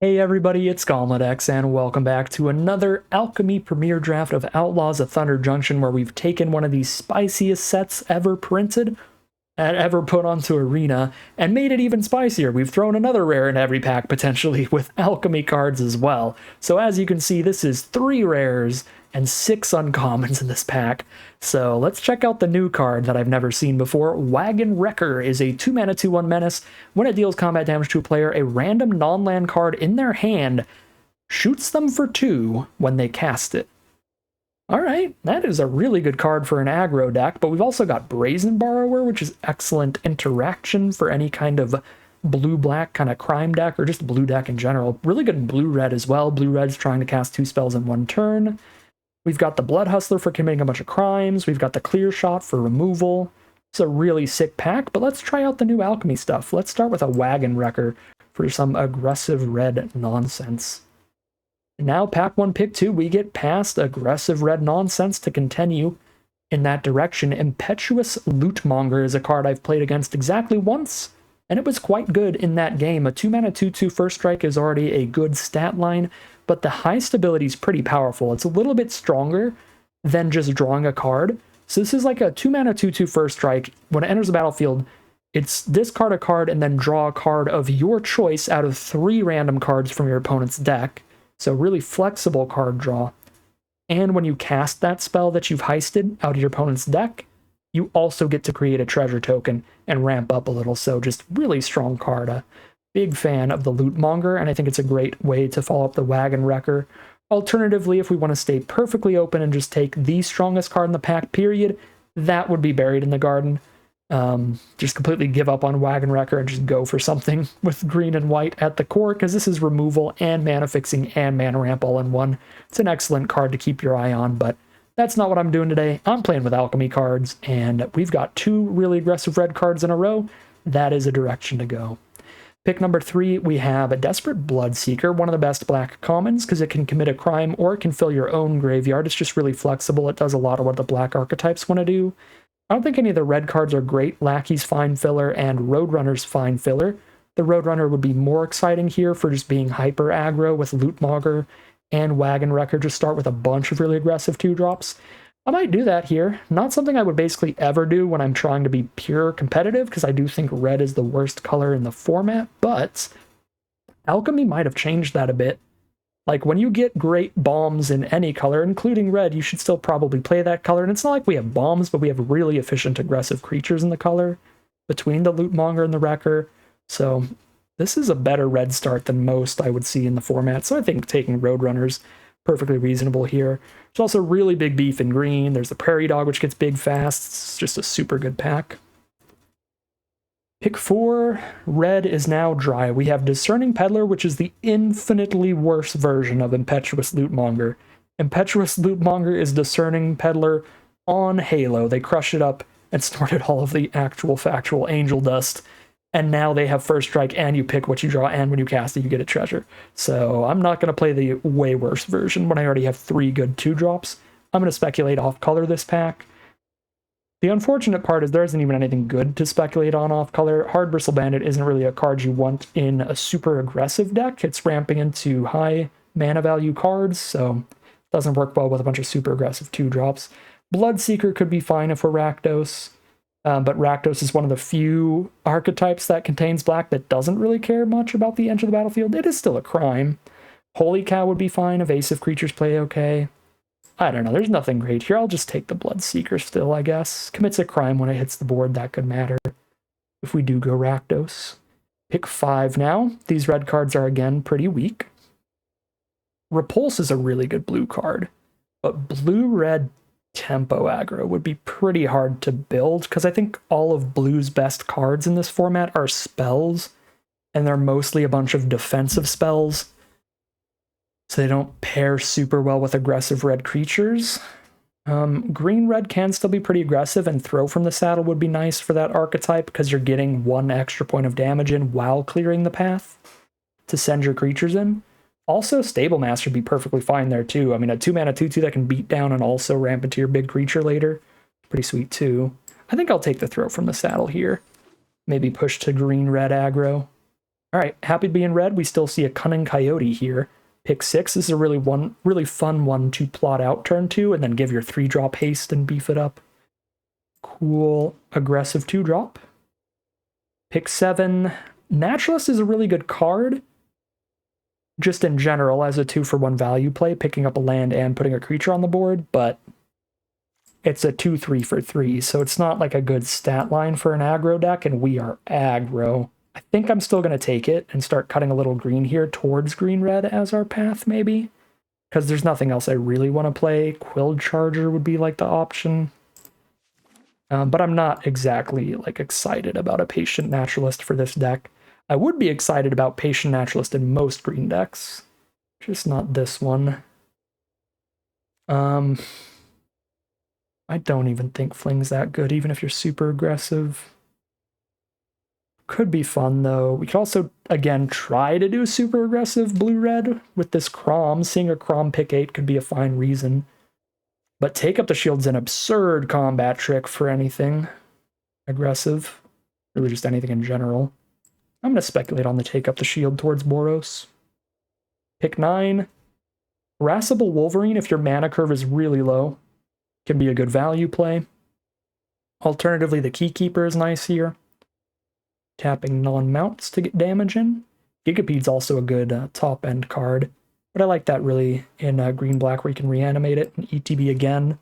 Hey everybody, it's GauntletX, and welcome back to another Alchemy Premier Draft of Outlaws of Thunder Junction, where we've taken one of these spiciest sets ever printed, and ever put onto Arena, and made it even spicier. We've thrown another rare in every pack, potentially, with Alchemy cards as well. So as you can see, this is 3 rares and 6 uncommons in this pack. So let's check out the new card that I've never seen before. Wagon Wrecker is a 2-mana 2/1 menace. When it deals combat damage to a player, a random non-land card in their hand shoots them for 2 when they cast it. Alright, that is a really good card for an aggro deck, but we've also got Brazen Borrower, which is excellent interaction for any kind of blue-black kind of crime deck, or just blue deck in general. Really good blue-red as well. Blue-red's trying to cast 2 spells in 1 turn. We've got the Blood Hustler for committing a bunch of crimes. We've got the Clear Shot for removal. It's a really sick pack, but let's try out the new alchemy stuff. Let's start with a Wagon Wrecker for some aggressive red nonsense. Now, pack 1, pick 2, we get past aggressive red nonsense to continue in that direction. Impetuous Lootmonger is a card I've played against exactly once, and it was quite good in that game. A 2-mana 2/2 first strike is already a good stat line, but the Heist ability is pretty powerful. It's a little bit stronger than just drawing a card. So this is like a 2-mana 2/2 first strike. When it enters the battlefield, it's discard a card and then draw a card of your choice out of 3 random cards from your opponent's deck. So really flexible card draw. And when you cast that spell that you've heisted out of your opponent's deck, you also get to create a treasure token and ramp up a little. So just really strong card. A big fan of the Lootmonger, and I think it's a great way to follow up the Wagon Wrecker. Alternatively, if we want to stay perfectly open and just take the strongest card in the pack, period, that would be Buried in the Garden. Just completely give up on Wagon Wrecker and just go for something with green and white at the core, because this is removal and mana fixing and mana ramp all in one. It's an excellent card to keep your eye on, but that's not what I'm doing today. I'm playing with alchemy cards, and we've got 2 really aggressive red cards in a row. That is a direction to go. Pick number 3, we have a Desperate Bloodseeker, one of the best black commons, because it can commit a crime or it can fill your own graveyard. It's just really flexible. It does a lot of what the black archetypes want to do. I don't think any of the red cards are great. Lackey's fine filler and Roadrunner's fine filler. The Roadrunner would be more exciting here for just being hyper aggro with Lootmonger and Wagon Wrecker. Just start with a bunch of really aggressive 2-drops. I might do that here. Not something I would basically ever do when I'm trying to be pure competitive, because I do think red is the worst color in the format, but Alchemy might have changed that a bit. Like, when you get great bombs in any color, including red, you should still probably play that color. And it's not like we have bombs, but we have really efficient aggressive creatures in the color between the Lootmonger and the Wrecker. So this is a better red start than most I would see in the format. So I think taking Roadrunner's perfectly reasonable here. There's also really big beef in green. There's the Prairie Dog, which gets big fast. It's just a super good pack. Pick 4, red is now dry. We have Discerning Peddler, which is the infinitely worse version of Impetuous Lootmonger. Impetuous Lootmonger is Discerning Peddler on Halo. They crushed it up and snorted all of the actual factual angel dust, and now they have first strike, and you pick what you draw, and when you cast it, you get a treasure. So I'm not going to play the way worse version when I already have 3 good 2-drops. I'm going to speculate off color this pack. The unfortunate part is there isn't even anything good to speculate on off color. Hard Bristle Bandit isn't really a card you want in a super aggressive deck. It's ramping into high mana value cards, so it doesn't work well with a bunch of super aggressive 2-drops. Bloodseeker could be fine if we're Rakdos, but Rakdos is one of the few archetypes that contains black that doesn't really care much about the enter the battlefield. It is still a crime. Holy Cow would be fine. Evasive creatures play okay. I don't know, there's nothing great here. I'll just take the Bloodseeker still, I guess. Commits a crime when it hits the board, that could matter if we do go Rakdos. Pick 5 now. These red cards are, again, pretty weak. Repulse is a really good blue card, but blue-red tempo aggro would be pretty hard to build, because I think all of blue's best cards in this format are spells, and they're mostly a bunch of defensive spells, so they don't pair super well with aggressive red creatures. Green-red can still be pretty aggressive, and Throw from the Saddle would be nice for that archetype, because you're getting 1 extra point of damage in while clearing the path to send your creatures in. Also, Stable Master would be perfectly fine there, too. I mean, a 2-mana 2/2 that can beat down and also ramp into your big creature later. Pretty sweet, too. I think I'll take the Throw from the Saddle here. Maybe push to green-red aggro. All right, happy to be in red. We still see a Cunning Coyote here. Pick 6. This is a really fun one to plot out turn 2 and then give your 3-drop haste and beef it up. Cool, aggressive 2-drop. Pick 7. Naturalist is a really good card. Just in general, as a 2-for-1 value play, picking up a land and putting a creature on the board, but it's a 2-3 for 3, so it's not like a good stat line for an aggro deck, and we are aggro. I think I'm still going to take it and start cutting a little green here towards green-red as our path, maybe. Because there's nothing else I really want to play. Quilled Charger would be like the option. But I'm not exactly like excited about a Patient Naturalist for this deck. I would be excited about Patient Naturalist in most green decks. Just not this one. I don't even think Fling's that good, even if you're super aggressive. Could be fun, though. We could also, again, try to do super aggressive blue-red with this Crom. Seeing a Crom pick 8 could be a fine reason. But Take Up the Shield's an absurd combat trick for anything aggressive. Really just anything in general. I'm going to speculate on the Take Up the Shield towards Boros. Pick 9. Irascible Wolverine, if your mana curve is really low, can be a good value play. Alternatively, the Keykeeper is nice here. Tapping non-mounts to get damage in. Gigapede's also a good top-end card, but I like that really in green-black where you can reanimate it and ETB again.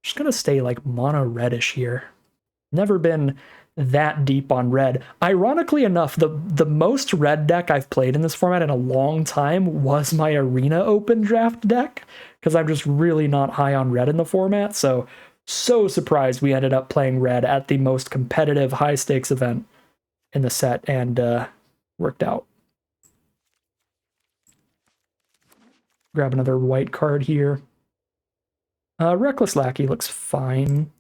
Just gonna stay like mono-reddish here. Never been that deep on red. Ironically enough, the most red deck I've played in this format in a long time was my Arena Open draft deck, because I'm just really not high on red in the format, so surprised we ended up playing red at the most competitive high-stakes event in the set, and worked out. Grab another white card here. Reckless Lackey looks fine.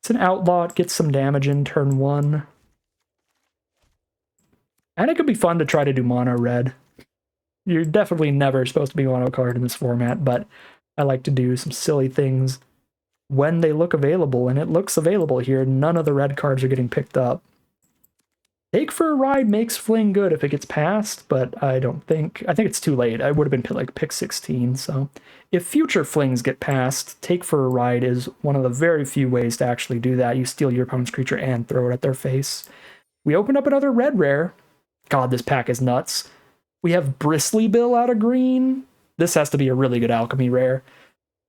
It's an outlaw, it gets some damage in turn 1. And it could be fun to try to do mono red. You're definitely never supposed to be mono card in this format, but I like to do some silly things when they look available, and it looks available here. None of the red cards are getting picked up. Take for a Ride makes Fling good if it gets passed, but I think it's too late. I would have been like pick 16, so if future Flings get passed, Take for a Ride is one of the very few ways to actually do that. You steal your opponent's creature and throw it at their face. We open up another red rare. God, this pack is nuts. We have Bristly Bill out of green. This has to be a really good alchemy rare.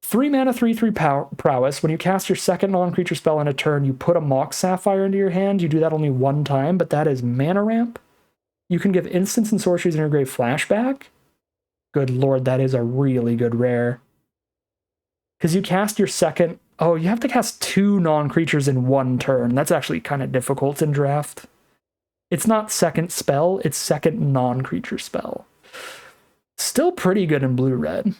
3 mana, 3/3 prowess. When you cast your second non-creature spell in a turn, you put a Mox Sapphire into your hand. You do that only one time, but that is mana ramp. You can give instants and sorceries in your grave flashback. Good lord, that is a really good rare. Because you cast your second... Oh, you have to cast 2 non-creatures in one turn. That's actually kind of difficult in draft. It's not second spell, it's second non-creature spell. Still pretty good in blue-red.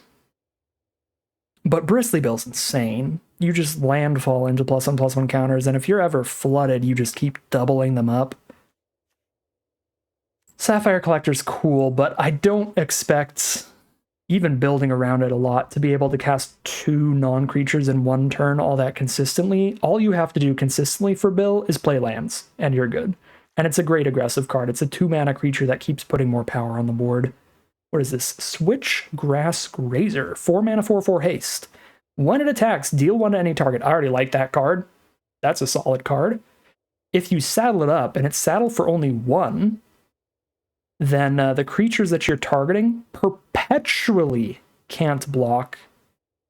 But Bristly Bill's insane. You just landfall into +1/+1 counters, and if you're ever flooded, you just keep doubling them up. Sapphire Collector's cool, but I don't expect, even building around it a lot, to be able to cast 2 non-creatures in one turn all that consistently. All you have to do consistently for Bill is play lands, and you're good. And it's a great aggressive card. It's a 2-mana creature that keeps putting more power on the board. What is this? Switchgrass Grazer. 4 mana, 4/4 haste. When it attacks, deal 1 to any target. I already like that card. That's a solid card. If you saddle it up and it's saddled for only 1, then the creatures that you're targeting perpetually can't block,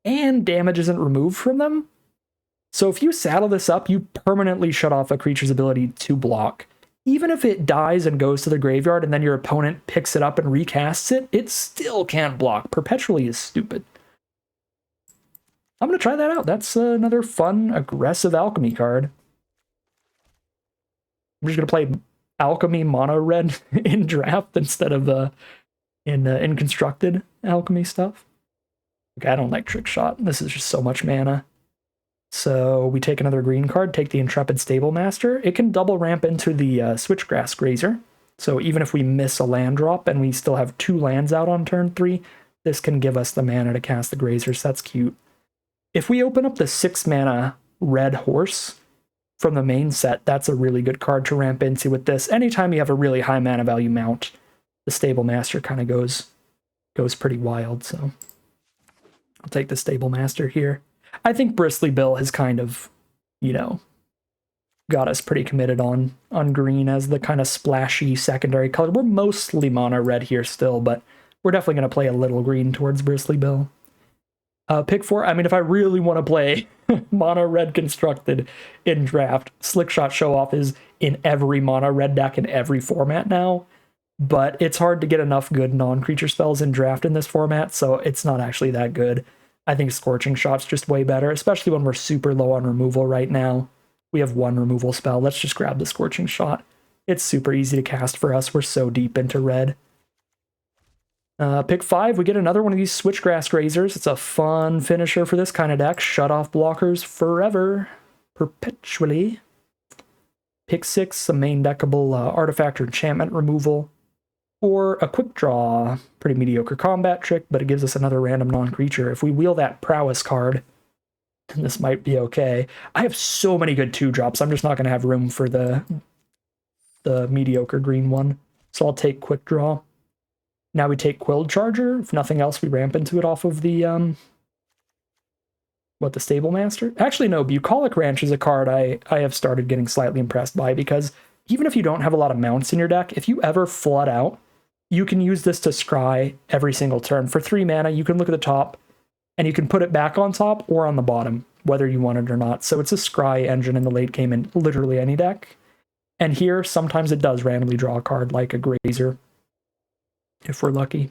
and damage isn't removed from them. So if you saddle this up, you permanently shut off a creature's ability to block. Even if it dies and goes to the graveyard and then your opponent picks it up and recasts it, it still can't block. Perpetually is stupid. I'm going to try that out. That's another fun, aggressive alchemy card. I'm just going to play alchemy mono red in draft instead of in constructed alchemy stuff. Okay, I don't like Trick Shot. This is just so much mana. So we take another green card, take the Intrepid Stable Master. It can double ramp into the Switchgrass Grazer. So even if we miss a land drop and we still have 2 lands out on turn 3, this can give us the mana to cast the Grazers. That's cute. If we open up the 6 mana Red Horse, from the main set, that's a really good card to ramp into with this. Anytime you have a really high mana value mount, the Stable Master kind of goes pretty wild, so I'll take the Stable Master here. I think Bristly Bill has kind of, got us pretty committed on green as the kind of splashy secondary color. We're mostly mono red here still, but we're definitely going to play a little green towards Bristly Bill. Pick 4, I mean, if I really want to play mono red constructed in draft, Slickshot Show Off is in every mono red deck in every format now, but it's hard to get enough good non-creature spells in draft in this format, so it's not actually that good. I think Scorching Shot's just way better, especially when we're super low on removal right now. We have 1 removal spell. Let's just grab the Scorching Shot. It's super easy to cast for us. We're so deep into red. Pick 5, we get another one of these Switchgrass Grazers. It's a fun finisher for this kind of deck. Shut off blockers forever. Perpetually. Pick 6, some main deckable artifact or enchantment removal. Or a quick draw. Pretty mediocre combat trick, but it gives us another random non-creature. If we wheel that Prowess card, this might be okay. I have so many good 2-drops. I'm just not going to have room for the mediocre green one. So I'll take Quick Draw. Now we take Quilled Charger. If nothing else, we ramp into it off of the, the Stable Master? Actually, no, Bucolic Ranch is a card I have started getting slightly impressed by, because even if you don't have a lot of mounts in your deck, if you ever flood out, you can use this to scry every single turn. For 3 mana, you can look at the top, and you can put it back on top or on the bottom, whether you want it or not. So it's a scry engine in the late game in literally any deck. And here, sometimes it does randomly draw a card like a Grazer, if we're lucky.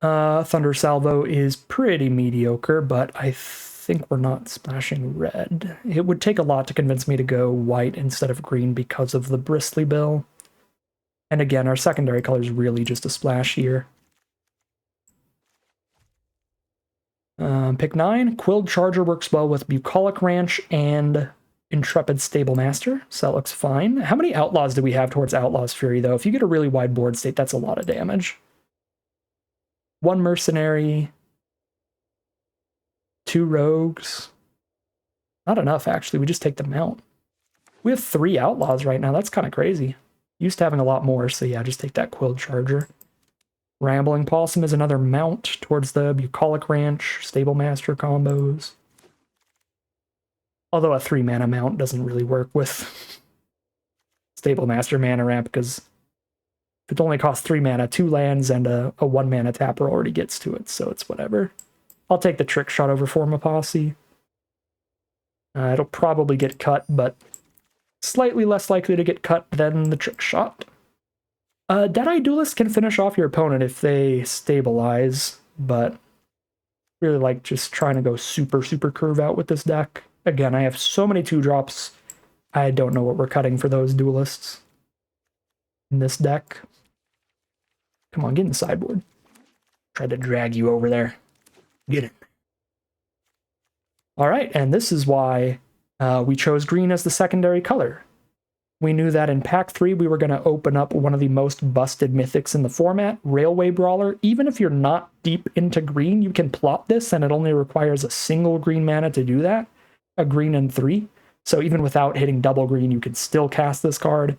Thunder Salvo is pretty mediocre, but I think we're not splashing red. It would take a lot to convince me to go white instead of green because of the Bristly Bill. And again, our secondary color is really just a splash here. Pick 9, Quilled Charger works well with Bucolic Ranch and Intrepid Stable Master, so that looks fine. How many Outlaws do we have towards Outlaw's Fury, though? If you get a really wide board state, that's a lot of damage. 1 Mercenary, 2 Rogues. Not enough, actually. We just take the mount. We have 3 Outlaws right now. That's kind of crazy. Used to having a lot more, so yeah, just take that Quilled Charger. Rambling Possum is another mount towards the Bucolic Ranch, Stable Master combos. Although a 3-mana mount doesn't really work with Stable Master mana ramp, because if it only costs 3 mana, 2 lands and a 1-mana tapper already gets to it, so it's whatever. I'll take the Trick Shot over Form a Posse. It'll probably get cut, but slightly less likely to get cut than the Trick Shot. Deadeye Duelist can finish off your opponent if they stabilize, but really like just trying to go super curve out with this deck. Again, I have so many 2-drops, I don't know what we're cutting for those duelists in this deck. Come on, get in the sideboard. Try to drag you over there. Get it. All right, and this is why we chose green as the secondary color. We knew that in Pack 3 we were going to open up one of the most busted mythics in the format, Railway Brawler. Even if you're not deep into green, you can plot this, and it only requires a single green mana to do that. A green and 3. So even without hitting double green, you can still cast this card.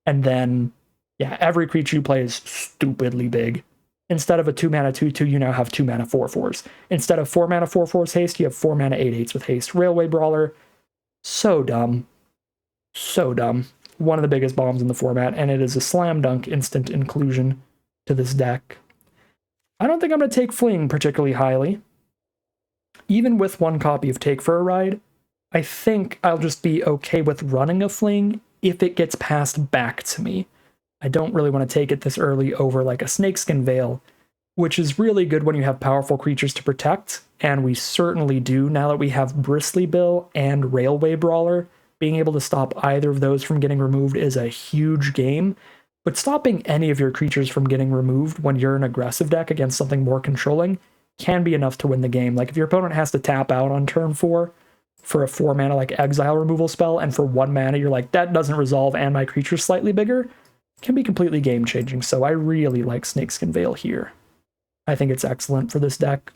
And then, yeah, every creature you play is stupidly big. Instead of a 2-mana 2/2, you now have 2-mana 4/4s. Instead of 4-mana 4/4s haste, you have 4-mana 8/8s with haste. Railway Brawler, so dumb. So dumb. One of the biggest bombs in the format, and it is a slam dunk instant inclusion to this deck. I don't think I'm going to take Fling particularly highly. Even with 1 copy of Take for a Ride, I think I'll just be okay with running a Fling if it gets passed back to me. I don't really want to take it this early over like a Snakeskin Veil, which is really good when you have powerful creatures to protect, and we certainly do now that we have Bristly Bill and Railway Brawler. Being able to stop either of those from getting removed is a huge game, but stopping any of your creatures from getting removed when you're an aggressive deck against something more controlling can be enough to win the game. Like if your opponent has to tap out on turn 4 for a 4-mana like exile removal spell, and for 1 mana you're like, that doesn't resolve and my creature's slightly bigger, can be completely game changing. So I really like Snakeskin Veil here. I think it's excellent for this deck.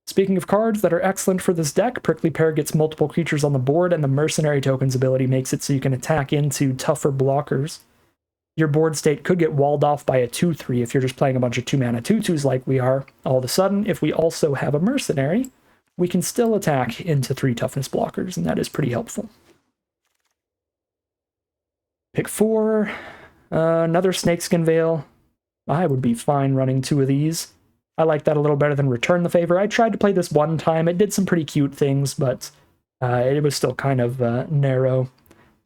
Speaking of cards that are excellent for this deck, Prickly Pear gets multiple creatures on the board, and the Mercenary Tokens ability makes it so you can attack into tougher blockers. Your board state could get walled off by a 2-3 if you're just playing a bunch of 2-mana 2/2s like we are. All of a sudden, if we also have a Mercenary, we can still attack into 3 toughness blockers, and that is pretty helpful. Pick 4, another Snakeskin Veil. I would be fine running 2 of these. I like that a little better than Return the Favor. I tried to play this one time. It did some pretty cute things, but it was still kind of narrow.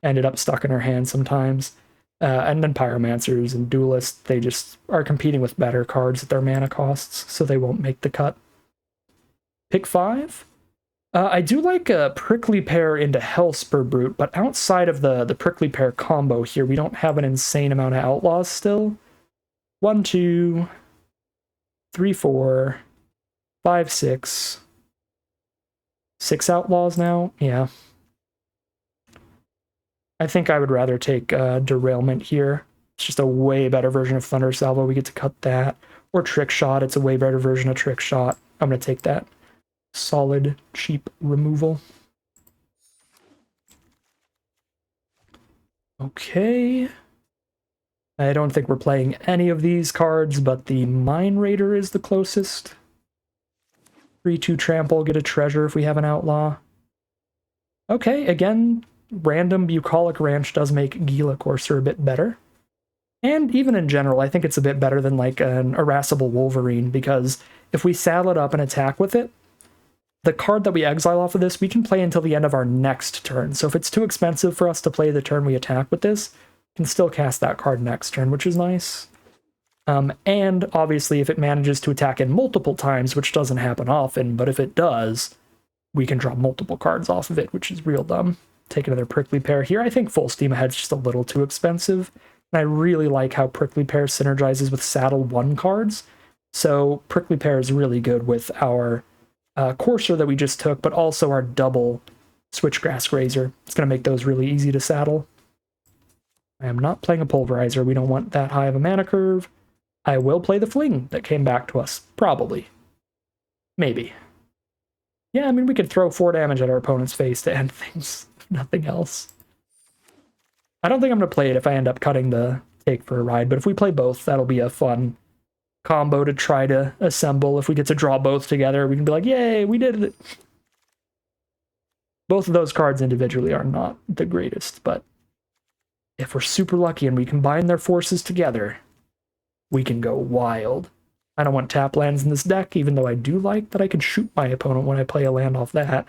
Ended up stuck in her hand sometimes. And then Pyromancers and Duelists, they just are competing with better cards at their mana costs, so they won't make the cut. Pick 5. I do like a Prickly Pear into Hellspur Brute, but outside of the Prickly Pear combo here, we don't have an insane amount of Outlaws still. 1, 2, 3, 4, 5, 6. 6 Outlaws now? Yeah. I think I would rather take Derailment here. It's just a way better version of Thunder Salvo. We get to cut that. Or Trick Shot. It's a way better version of Trick Shot. I'm going to take that. Solid, cheap removal. Okay. I don't think we're playing any of these cards, but the Mine Raider is the closest. 3/2 Trample, get a treasure if we have an Outlaw. Okay, again, random Bucolic Ranch does make Gila Courser a bit better. And even in general, I think it's a bit better than like an Irascible Wolverine, because if we saddle it up and attack with it, the card that we exile off of this, we can play until the end of our next turn. So if it's too expensive for us to play the turn we attack with this, we can still cast that card next turn, which is nice. And obviously, if it manages to attack in multiple times, which doesn't happen often, but if it does, we can draw multiple cards off of it, which is real dumb. Take another Prickly Pear here. I think Full Steam Ahead's just a little too expensive. And I really like how Prickly Pear synergizes with Saddle 1 cards. So Prickly Pear is really good with our Courser that we just took, but also our double Switchgrass Grazer. It's going to make those really easy to saddle. I am not playing a Pulverizer. We don't want that high of a mana curve. I will play the Fling that came back to us. Probably. Maybe. Yeah, I mean, we could throw 4 damage at our opponent's face to end things. Nothing else. I don't think I'm going to play it if I end up cutting the Take for a Ride, but if we play both, that'll be a fun combo to try to assemble. If we get to draw both together, we can be like, yay, we did it. Both of those cards individually are not the greatest, but if we're super lucky and we combine their forces together, we can go wild. I don't want tap lands in this deck, even though I do like that I can shoot my opponent when I play a land off that.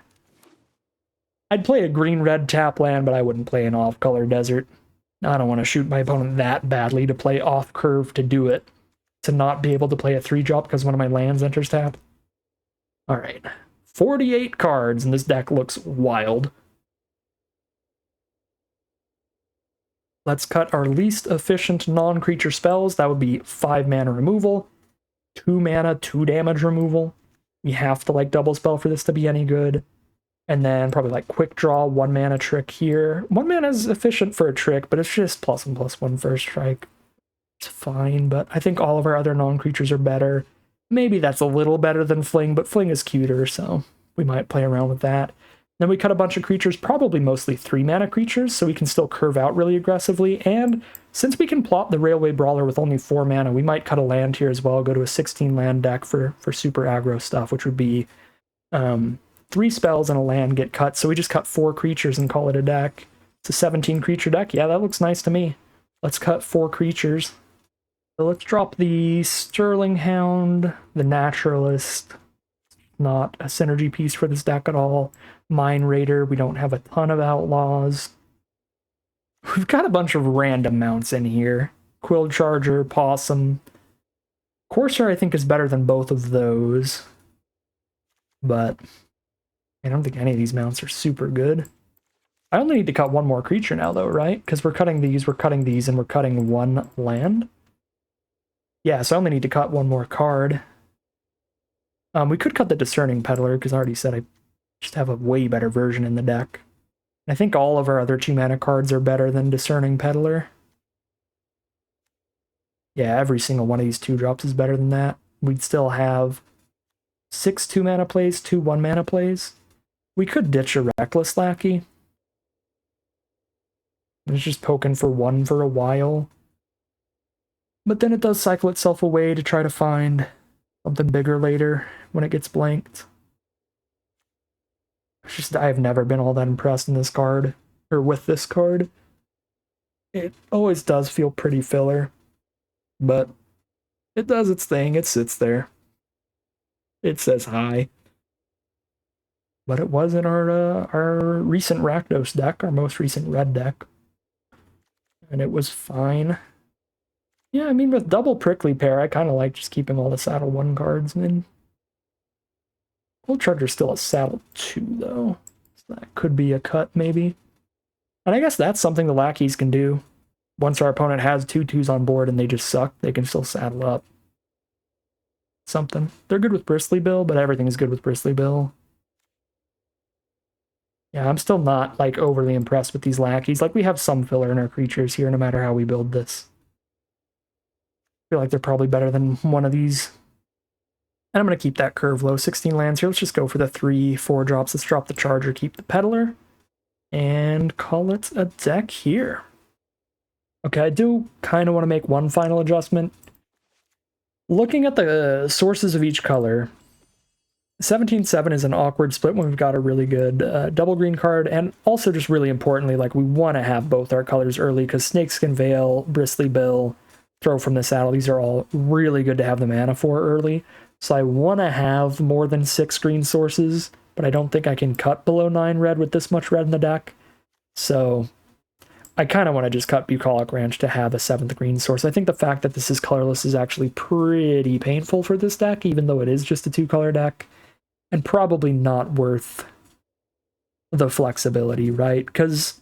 I'd play a green-red tap land, but I wouldn't play an off-color desert. I don't want to shoot my opponent that badly to play off-curve to do it. To not be able to play a 3-drop because one of my lands enters tap. Alright. 48 cards, and this deck looks wild. Let's cut our least efficient non-creature spells. That would be 5 mana removal, 2 mana, 2 damage removal. We have to like double spell for this to be any good. And then probably like quick draw, 1 mana trick here. 1 mana is efficient for a trick, but it's just +1/+1 first strike. It's fine, but I think all of our other non-creatures are better. Maybe that's a little better than Fling, but Fling is cuter, so we might play around with that. Then we cut a bunch of creatures, probably mostly 3-mana creatures, so we can still curve out really aggressively. And since we can plot the Railway Brawler with only 4 mana, we might cut a land here as well, go to a 16-land deck for super aggro stuff, which would be 3 spells and a land get cut. So we just cut 4 creatures and call it a deck. It's a 17-creature deck. Yeah, that looks nice to me. Let's cut 4 creatures. So let's drop the Sterling Hound, the Naturalist. Not a synergy piece for this deck at all. Mine Raider, we don't have a ton of Outlaws. We've got a bunch of random mounts in here. Quill Charger, Possum. Courser, I think, is better than both of those. But I don't think any of these mounts are super good. I only need to cut 1 more creature now, though, right? Because we're cutting these, and we're cutting 1 land. Yeah, so I only need to cut 1 more card. We could cut the Discerning Peddler, because I already said I just have a way better version in the deck. I think all of our other 2-mana cards are better than Discerning Peddler. Yeah, every single one of these 2-drops is better than that. We'd still have 6 2-mana plays, 2 1-mana plays. We could ditch a Reckless Lackey. It's just poking for 1 for a while. But then it does cycle itself away to try to find something bigger later when it gets blanked. It's just, I've never been all that impressed in this card, or with this card. It always does feel pretty filler, but it does its thing. It sits there. It says hi. But it was in our recent Rakdos deck, our most recent red deck. And it was fine. Yeah, I mean, with double Prickly Pear, I kind of like just keeping all the Saddle 1 cards in. Cold Charger's still a Saddle 2, though. So that could be a cut, maybe. And I guess that's something the lackeys can do. Once our opponent has 2/2s on board and they just suck, they can still saddle up. Something. They're good with Bristly Bill, but everything is good with Bristly Bill. Yeah, I'm still not, like, overly impressed with these lackeys. Like, we have some filler in our creatures here, no matter how we build this. I feel like they're probably better than one of these. And I'm going to keep that curve low. 16 lands here. Let's just go for the 3/4 drops. Let's drop the Charger, keep the Peddler, and call it a deck here. Okay, I do kind of want to make one final adjustment. Looking at the sources of each color, 17-7 is an awkward split when we've got a really good double green card, and also just really importantly, like, we want to have both our colors early because Snakeskin Veil, Bristly Bill, Throw from the Saddle, these are all really good to have the mana for early. So I want to have more than 6 green sources, but I don't think I can cut below 9 red with this much red in the deck. So I kind of want to just cut Bucolic Ranch to have a 7th green source. I think the fact that this is colorless is actually pretty painful for this deck, even though it is just a 2-color deck, and probably not worth the flexibility, right? Because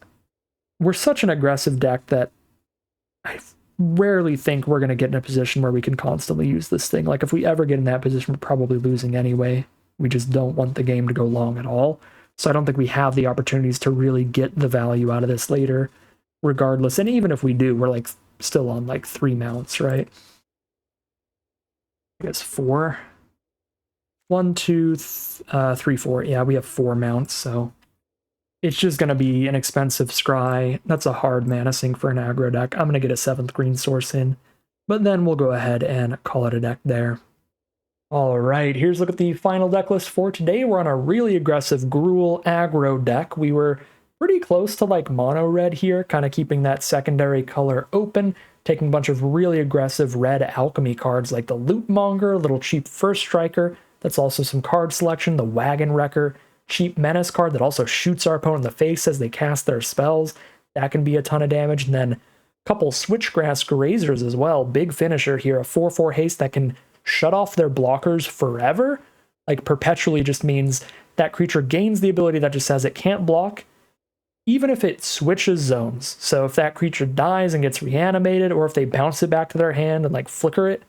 we're such an aggressive deck that I rarely think we're going to get in a position where we can constantly use this thing. Like, if we ever get in that position, we're probably losing anyway. We just don't want the game to go long at all. So I don't think we have the opportunities to really get the value out of this later, regardless. And even if we do, we're like still on like 3 mounts, right? I guess 4. 1, 2, 3, 4. Yeah, we have 4 mounts, so it's just going to be an expensive scry. That's a hard mana sink for an aggro deck. I'm going to get a 7th green source in, but then we'll go ahead and call it a deck there. All right, here's a look at the final deck list for today. We're on a really aggressive Gruul aggro deck. We were pretty close to like mono red here, kind of keeping that secondary color open, taking a bunch of really aggressive red alchemy cards like the Lootmonger, little cheap First Striker. That's also some card selection, the Wagon Wrecker, cheap Menace card that also shoots our opponent in the face as they cast their spells. That can be a ton of damage. And then a couple Switchgrass Grazers as well. Big finisher here, a 4/4 haste that can shut off their blockers forever. Like, perpetually just means that creature gains the ability that just says it can't block, even if it switches zones. So if that creature dies and gets reanimated, or if they bounce it back to their hand and like flicker it,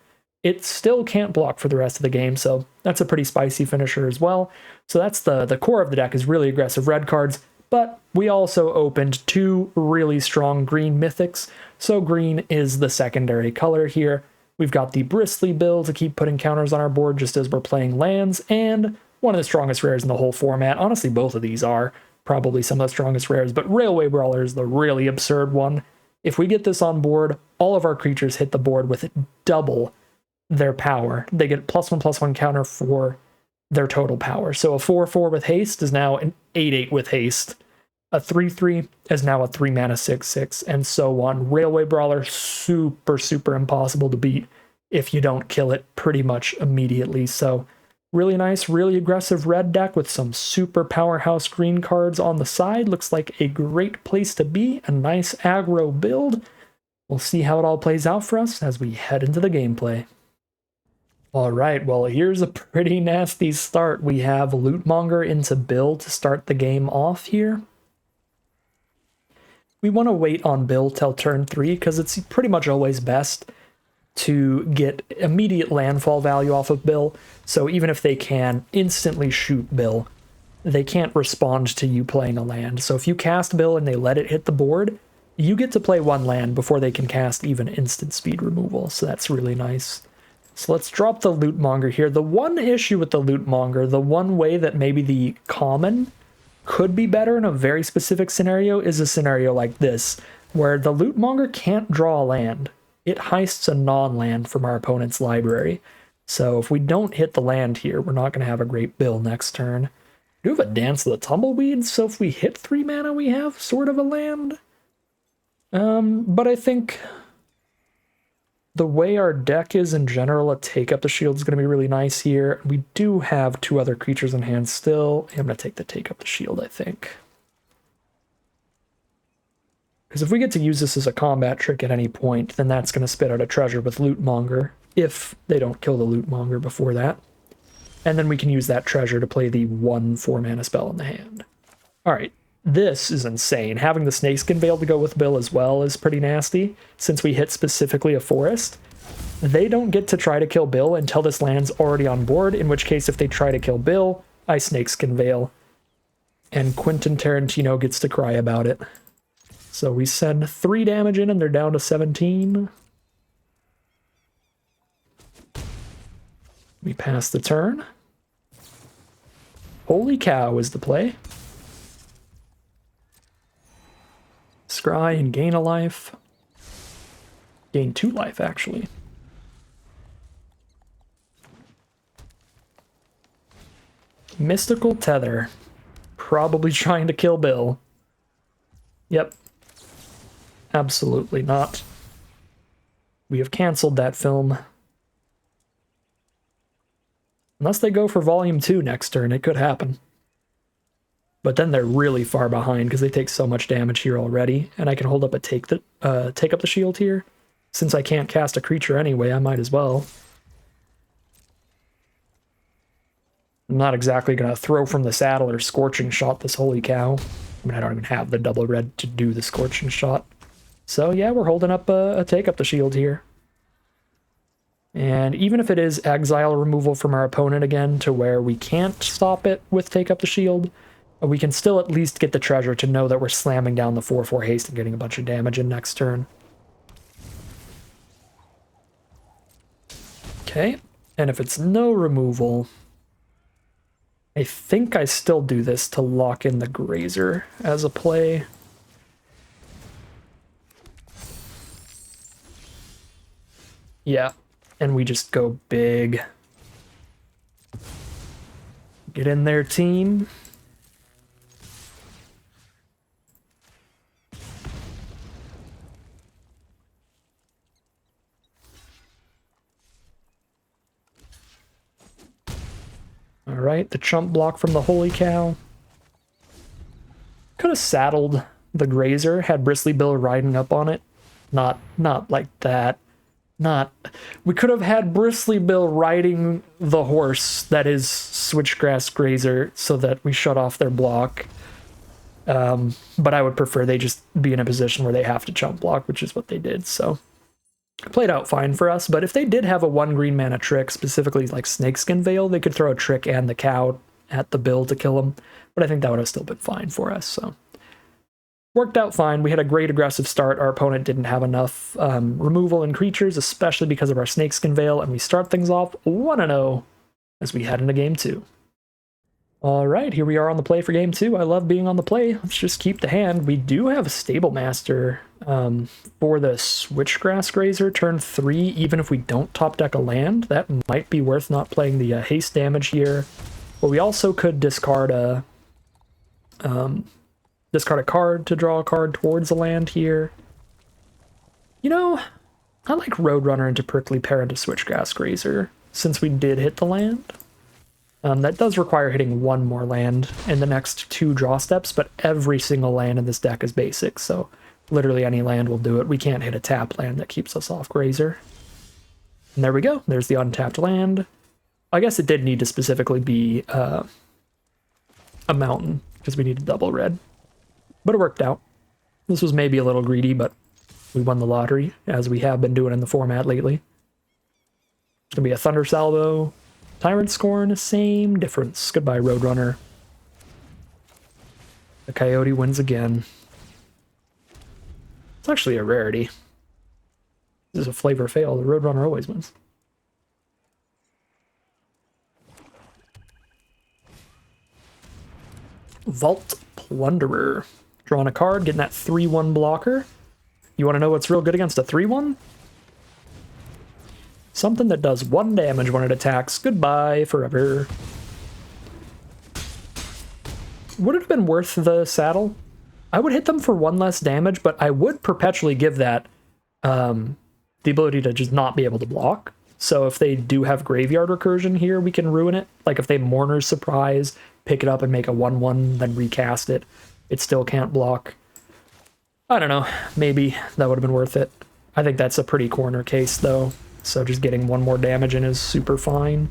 it still can't block for the rest of the game. So that's a pretty spicy finisher as well. So that's the core of the deck, is really aggressive red cards. But we also opened 2 really strong green mythics. So green is the secondary color here. We've got the Bristly Bill to keep putting counters on our board just as we're playing lands, and one of the strongest rares in the whole format. Honestly, both of these are probably some of the strongest rares, but Railway Brawler is the really absurd one. If we get this on board, all of our creatures hit the board with double their power. They get +1/+1 counter for their total power. So a 4/4 with haste is now an 8/8 with haste. A 3/3 is now a 3 mana 6/6, and so on. Railway Brawler, super, super impossible to beat if you don't kill it pretty much immediately. So really nice, really aggressive red deck with some super powerhouse green cards on the side. Looks like a great place to be, a nice aggro build. We'll see how it all plays out for us as we head into the gameplay. All right, well, here's a pretty nasty start. We have Lootmonger into Bill to start the game off here. We want to wait on Bill till turn 3 because it's pretty much always best to get immediate landfall value off of Bill. So even if they can instantly shoot Bill, they can't respond to you playing a land. So if you cast Bill and they let it hit the board, you get to play 1 land before they can cast even instant speed removal. So that's really nice. So let's drop the loot monger here. The one issue with the loot monger, the one way that maybe the common could be better in a very specific scenario is a scenario like this, where the loot monger can't draw a land. It heists a non-land from our opponent's library. So if we don't hit the land here, we're not going to have a great bill next turn. We do have a Dance of the Tumbleweeds, so if we hit 3 mana, we have sort of a land. But I think the way our deck is in general, a Take Up the Shield is going to be really nice here. We do have 2 other creatures in hand still. I'm going to take the Take Up the Shield, I think. Because if we get to use this as a combat trick at any point, then that's going to spit out a treasure with Loot Monger, if they don't kill the Loot Monger before that. And then we can use that treasure to play the 1 4-mana spell in the hand. Alright, this is insane. Having the Snakeskin Veil to go with Bill as well is pretty nasty, since we hit specifically a forest. They don't get to try to kill Bill until this land's already on board, in which case if they try to kill Bill, I Snakeskin Veil. And Quentin Tarantino gets to cry about it. So we send 3 damage in and they're down to 17. We pass the turn. Holy cow is the play. Scry and gain a life. Gain 2 life, actually. Mystical Tether. Probably trying to kill Bill. Yep. Absolutely not. We have canceled that film. Unless they go for Volume 2 next turn, it could happen. But then they're really far behind because they take so much damage here already, and I can hold up a take up the shield here. Since I can't cast a creature anyway, I might as well. I'm not exactly going to throw from the saddle or Scorching Shot this holy cow. I mean, I don't even have the double red to do the Scorching Shot. So yeah, we're holding up a take up the shield here. And even if it is exile removal from our opponent again to where we can't stop it with take up the shield, we can still at least get the treasure to know that we're slamming down the 4/4 haste and getting a bunch of damage in next turn. Okay, and if it's no removal, I think I still do this to lock in the Grazer as a play. Yeah, and we just go big. Get in there, team. Alright, the chump block from the holy cow. Could have saddled the Grazer, had Bristly Bill riding up on it. Not like that. We could have had Bristly Bill riding the horse that is Switchgrass Grazer so that we shut off their block. But I would prefer they just be in a position where they have to chump block, which is what they did, so it played out fine for us. But if they did have a 1 green mana trick, specifically like Snakeskin Veil, they could throw a trick and the cow at the Bill to kill him. But I think that would have still been fine for us, so worked out fine. We had a great aggressive start. Our opponent didn't have enough removal and creatures, especially because of our Snakeskin Veil, and we start things off 1-0 as we head into Game 2. Alright, here we are on the play for Game 2. I love being on the play. Let's just keep the hand. We do have a Stable Master for the Switchgrass Grazer, turn 3, even if we don't top deck a land. That might be worth not playing the haste damage here. But we also could discard a card to draw a card towards a land here. You know, I like Roadrunner into Prickly Pear into Switchgrass Grazer, since we did hit the land. That does require hitting 1 more land in the next 2 draw steps, but every single land in this deck is basic, so literally any land will do it. We can't hit a tap land that keeps us off Grazer. And there we go. There's the untapped land. I guess it did need to specifically be a mountain, because we needed double red. But it worked out. This was maybe a little greedy, but we won the lottery, as we have been doing in the format lately. It's going to be a Thunder Salvo. Tyrant Scorn, same difference. Goodbye, Roadrunner. The Coyote wins again. It's actually a rarity. This is a flavor fail. The Roadrunner always wins. Vault Plunderer. Drawing a card, getting that 3-1 blocker. You want to know what's real good against a 3-1? Something that does 1 damage when it attacks. Goodbye forever. Would it have been worth the saddle? I would hit them for 1 less damage, but I would perpetually give that the ability to just not be able to block. So if they do have Graveyard Recursion here, we can ruin it. Like if they Mourner's Surprise, pick it up and make a 1-1, then recast it. It still can't block. I don't know. Maybe that would have been worth it. I think that's a pretty corner case, though. So just getting 1 more damage in is super fine.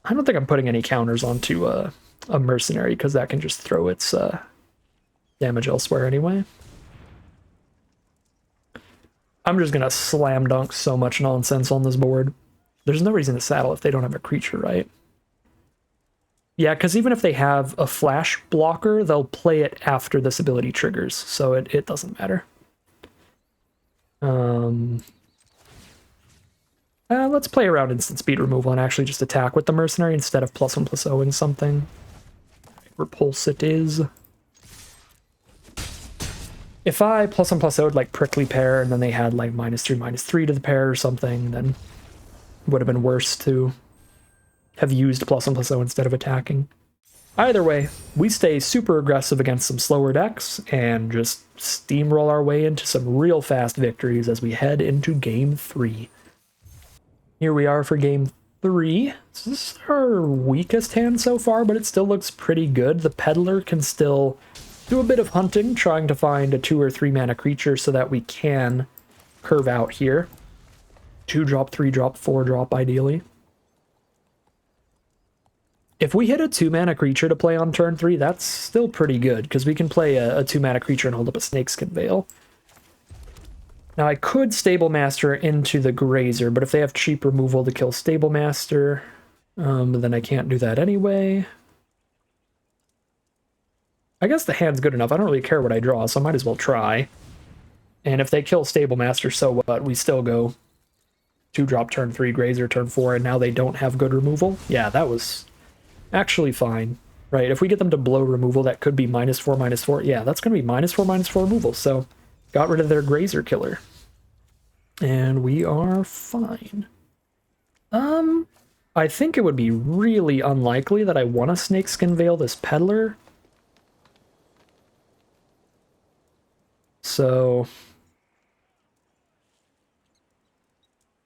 I don't think I'm putting any counters onto a Mercenary, because that can just throw its damage elsewhere anyway. I'm just going to slam dunk so much nonsense on this board. There's no reason to saddle if they don't have a creature, right? Yeah, because even if they have a flash blocker, they'll play it after this ability triggers, so it doesn't matter. Let's play around instant speed removal and actually just attack with the Mercenary instead of +1/+0ing something. Repulse it is. If I +1/+0'd like Prickly Pear and then they had like -3/-3 to the pair or something, then it would have been worse to have used +1/+0 instead of attacking. Either way, we stay super aggressive against some slower decks and just steamroll our way into some real fast victories as we head into Game 3. Here we are for Game 3. This is our weakest hand so far, but it still looks pretty good. The Peddler can still do a bit of hunting, trying to find a 2 or 3 mana creature so that we can curve out here. 2-drop, 3-drop, 4-drop ideally. If we hit a 2-mana creature to play on turn 3, that's still pretty good, because we can play a 2-mana creature and hold up a Snakeskin Veil. Now I could Stable Master into the Grazer, but if they have cheap removal to kill Stable Master, then I can't do that anyway. I guess the hand's good enough. I don't really care what I draw, so I might as well try. And if they kill Stable Master, so what? We still go 2-drop turn 3, Grazer turn 4, and now they don't have good removal? Yeah, that was actually fine. Right, if we get them to blow removal, that could be -4/-4. Yeah, that's going to be -4/-4 removal, so got rid of their Grazer killer. And we are fine. I think it would be really unlikely that I want to Snakeskin Veil this Peddler. So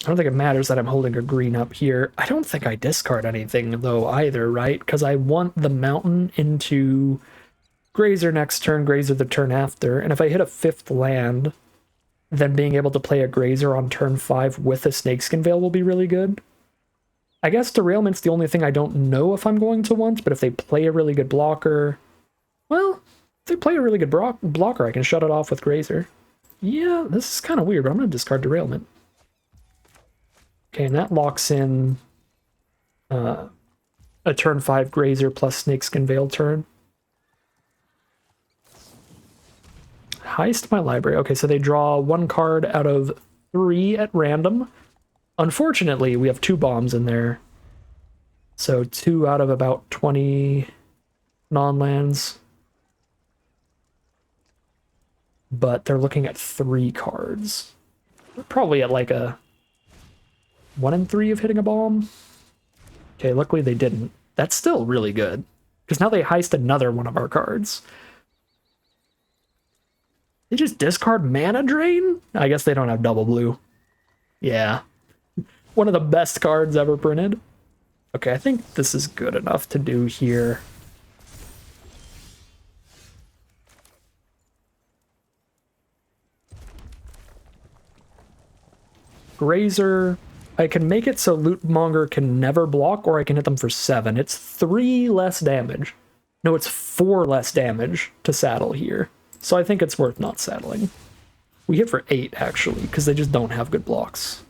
I don't think it matters that I'm holding a green up here. I don't think I discard anything, though, either, right? Because I want the Mountain into Grazer next turn, Grazer the turn after. And if I hit a 5th land, then being able to play a Grazer on turn 5 with a Snakeskin Veil will be really good. I guess Derailment's the only thing I don't know if I'm going to want, but if they play a really good blocker... Well, if they play a really good blocker, I can shut it off with Grazer. Yeah, this is kind of weird, but I'm going to discard Derailment. Okay, and that locks in a turn 5 Grazer plus Snakeskin Veil turn. Heist my library. Okay, so they draw 1 card out of 3 at random. Unfortunately, we have 2 bombs in there. So 2 out of about 20 non-lands. But they're looking at 3 cards. They're probably at like a 1 in 3 of hitting a bomb. Okay, luckily they didn't. That's still really good, because now they heist another one of our cards. They just discard Mana Drain? I guess they don't have double blue. Yeah. One of the best cards ever printed. Okay, I think this is good enough to do here. Grazer. I can make it so Lootmonger can never block, or I can hit them for 7. It's 3 less damage. No, it's 4 less damage to saddle here. So I think it's worth not saddling. We hit for 8, actually, because they just don't have good blocks.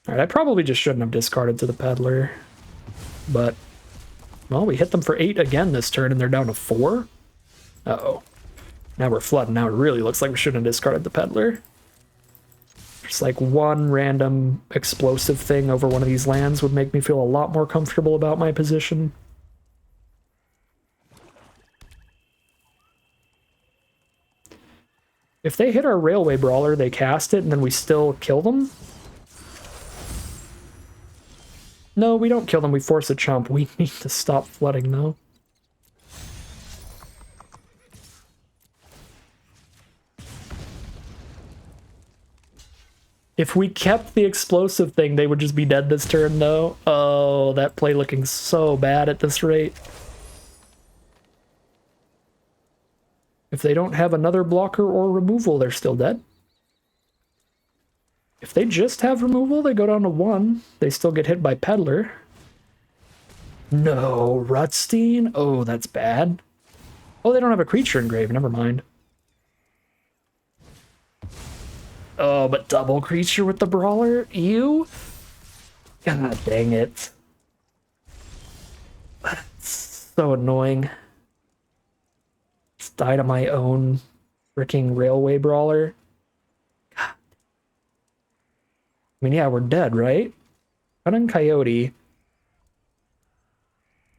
Alright, I probably just shouldn't have discarded to the Peddler. But, well, we hit them for 8 again this turn, and they're down to 4? Uh-oh. Now we're flooding. Now it really looks like we shouldn't have discarded the Peddler. Just like one random explosive thing over one of these lands would make me feel a lot more comfortable about my position. If they hit our railway brawler, they cast it, and then we still kill them? No, we don't kill them, we force a chump. We need to stop flooding, though. If we kept the explosive thing, they would just be dead this turn, though. Oh, that play looking so bad at this rate. If they don't have another blocker or removal, they're still dead. If they just have removal, they go down to 1. They still get hit by Peddler. No, Rutstein? Oh, that's bad. Oh, they don't have a creature engraved. Never mind. Oh, but double creature with the Brawler? Ew? God dang it. That's so annoying. Just died of my own freaking railway brawler. God. I mean, yeah, we're dead, right? Running Coyote.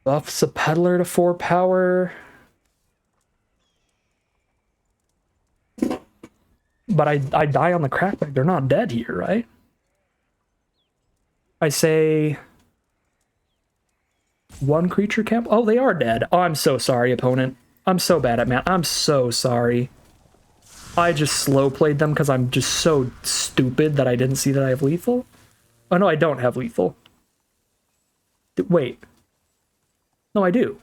Buffs a Peddler to 4 power. But I die on the crackback. They're not dead here, right? I say 1 creature camp. Oh, they are dead. Oh, I'm so sorry, opponent. I'm so bad at math. I'm so sorry. I just slow played them because I'm just so stupid that I didn't see that I have lethal. Oh, no, I don't have lethal. Wait. No, I do.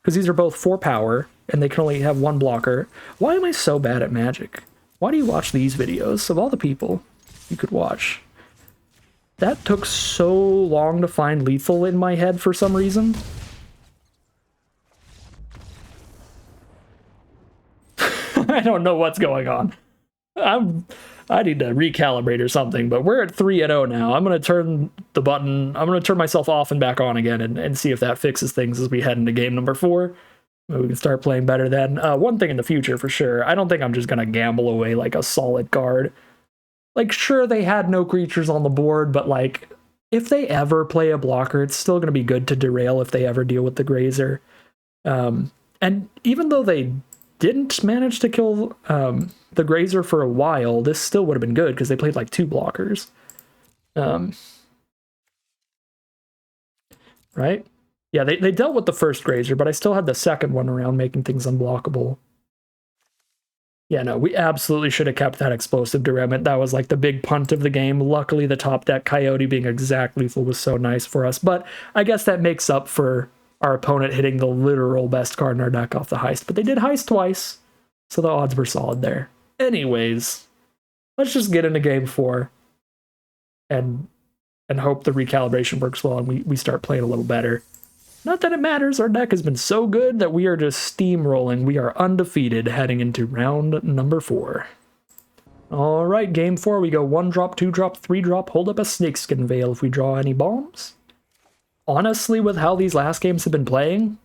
Because these are both 4 power, and they can only have 1 blocker. Why am I so bad at Magic? Why do you watch these videos? Of all the people you could watch. That took so long to find lethal in my head for some reason. I don't know what's going on. I need to recalibrate or something, but we're at 3-0 now. I'm going to turn the button. I'm going to turn myself off and back on again and see if that fixes things as we head into game number 4. Maybe we can start playing better then. One thing in the future for sure, I don't think I'm just going to gamble away like a solid card. Like, sure, they had no creatures on the board, but like, if they ever play a blocker, it's still going to be good to derail if they ever deal with the Grazer. And even though they didn't manage to kill the Grazer for a while, this still would have been good because they played like 2 blockers. Right? Yeah, they dealt with the first Grazer, but I still had the second one around making things unblockable. Yeah, no, we absolutely should have kept that explosive derailment. That was like the big punt of the game. Luckily, the top deck Coyote being exact lethal was so nice for us. But I guess that makes up for our opponent hitting the literal best card in our deck off the Heist. But they did Heist twice, so the odds were solid there. Anyways, let's just get into game 4 and hope the recalibration works well and we start playing a little better. Not that it matters, our deck has been so good that we are just steamrolling. We are undefeated heading into round number 4. All right, game 4, we go 1 drop, 2 drop, 3 drop, hold up a Snakeskin Veil if we draw any bombs. Honestly, with how these last games have been playing,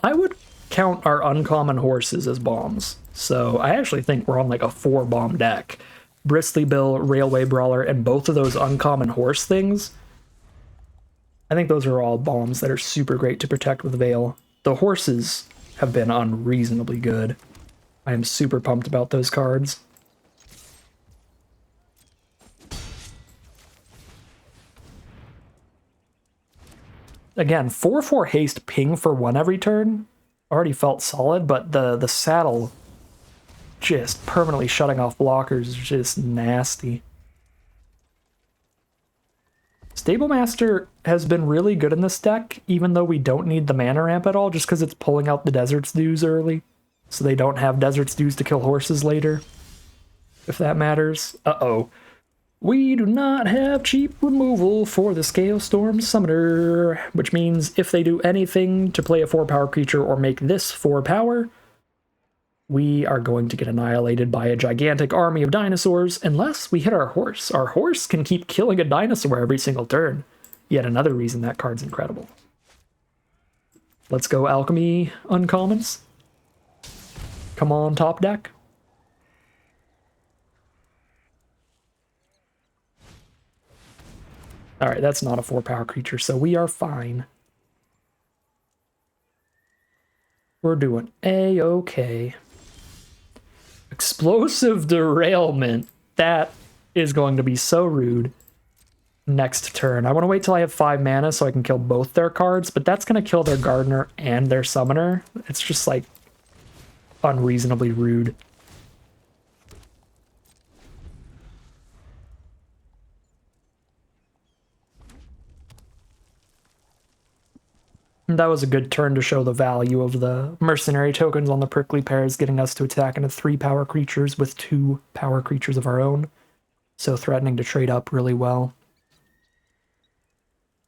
I would count our uncommon horses as bombs. So I actually think we're on like a 4-bomb deck. Bristly Bill, Railway Brawler, and both of those uncommon horse things, I think those are all bombs that are super great to protect with Veil. The horses have been unreasonably good. I am super pumped about those cards. Again, 4/4 haste ping for 1 every turn already felt solid, but the saddle just permanently shutting off blockers is just nasty. Stable Master has been really good in this deck, even though we don't need the mana ramp at all, just because it's pulling out the Desert's Dues early, so they don't have Desert's Dues to kill horses later, if that matters. Uh-oh. We do not have cheap removal for the Scalestorm Summoner, which means if they do anything to play a 4-power creature or make this 4 power, we are going to get annihilated by a gigantic army of dinosaurs unless we hit our horse. Our horse can keep killing a dinosaur every single turn. Yet another reason that card's incredible. Let's go Alchemy uncommons. Come on, top deck. All right, that's not a 4-power creature, so we are fine. We're doing A-okay. Explosive derailment. That is going to be so rude. Next turn. I want to wait till I have 5 mana so I can kill both their cards, but that's going to kill their Gardener and their Summoner. It's just like unreasonably rude. That was a good turn to show the value of the mercenary tokens on the prickly pears, getting us to attack into 3-power creatures with 2 power creatures of our own. So threatening to trade up really well.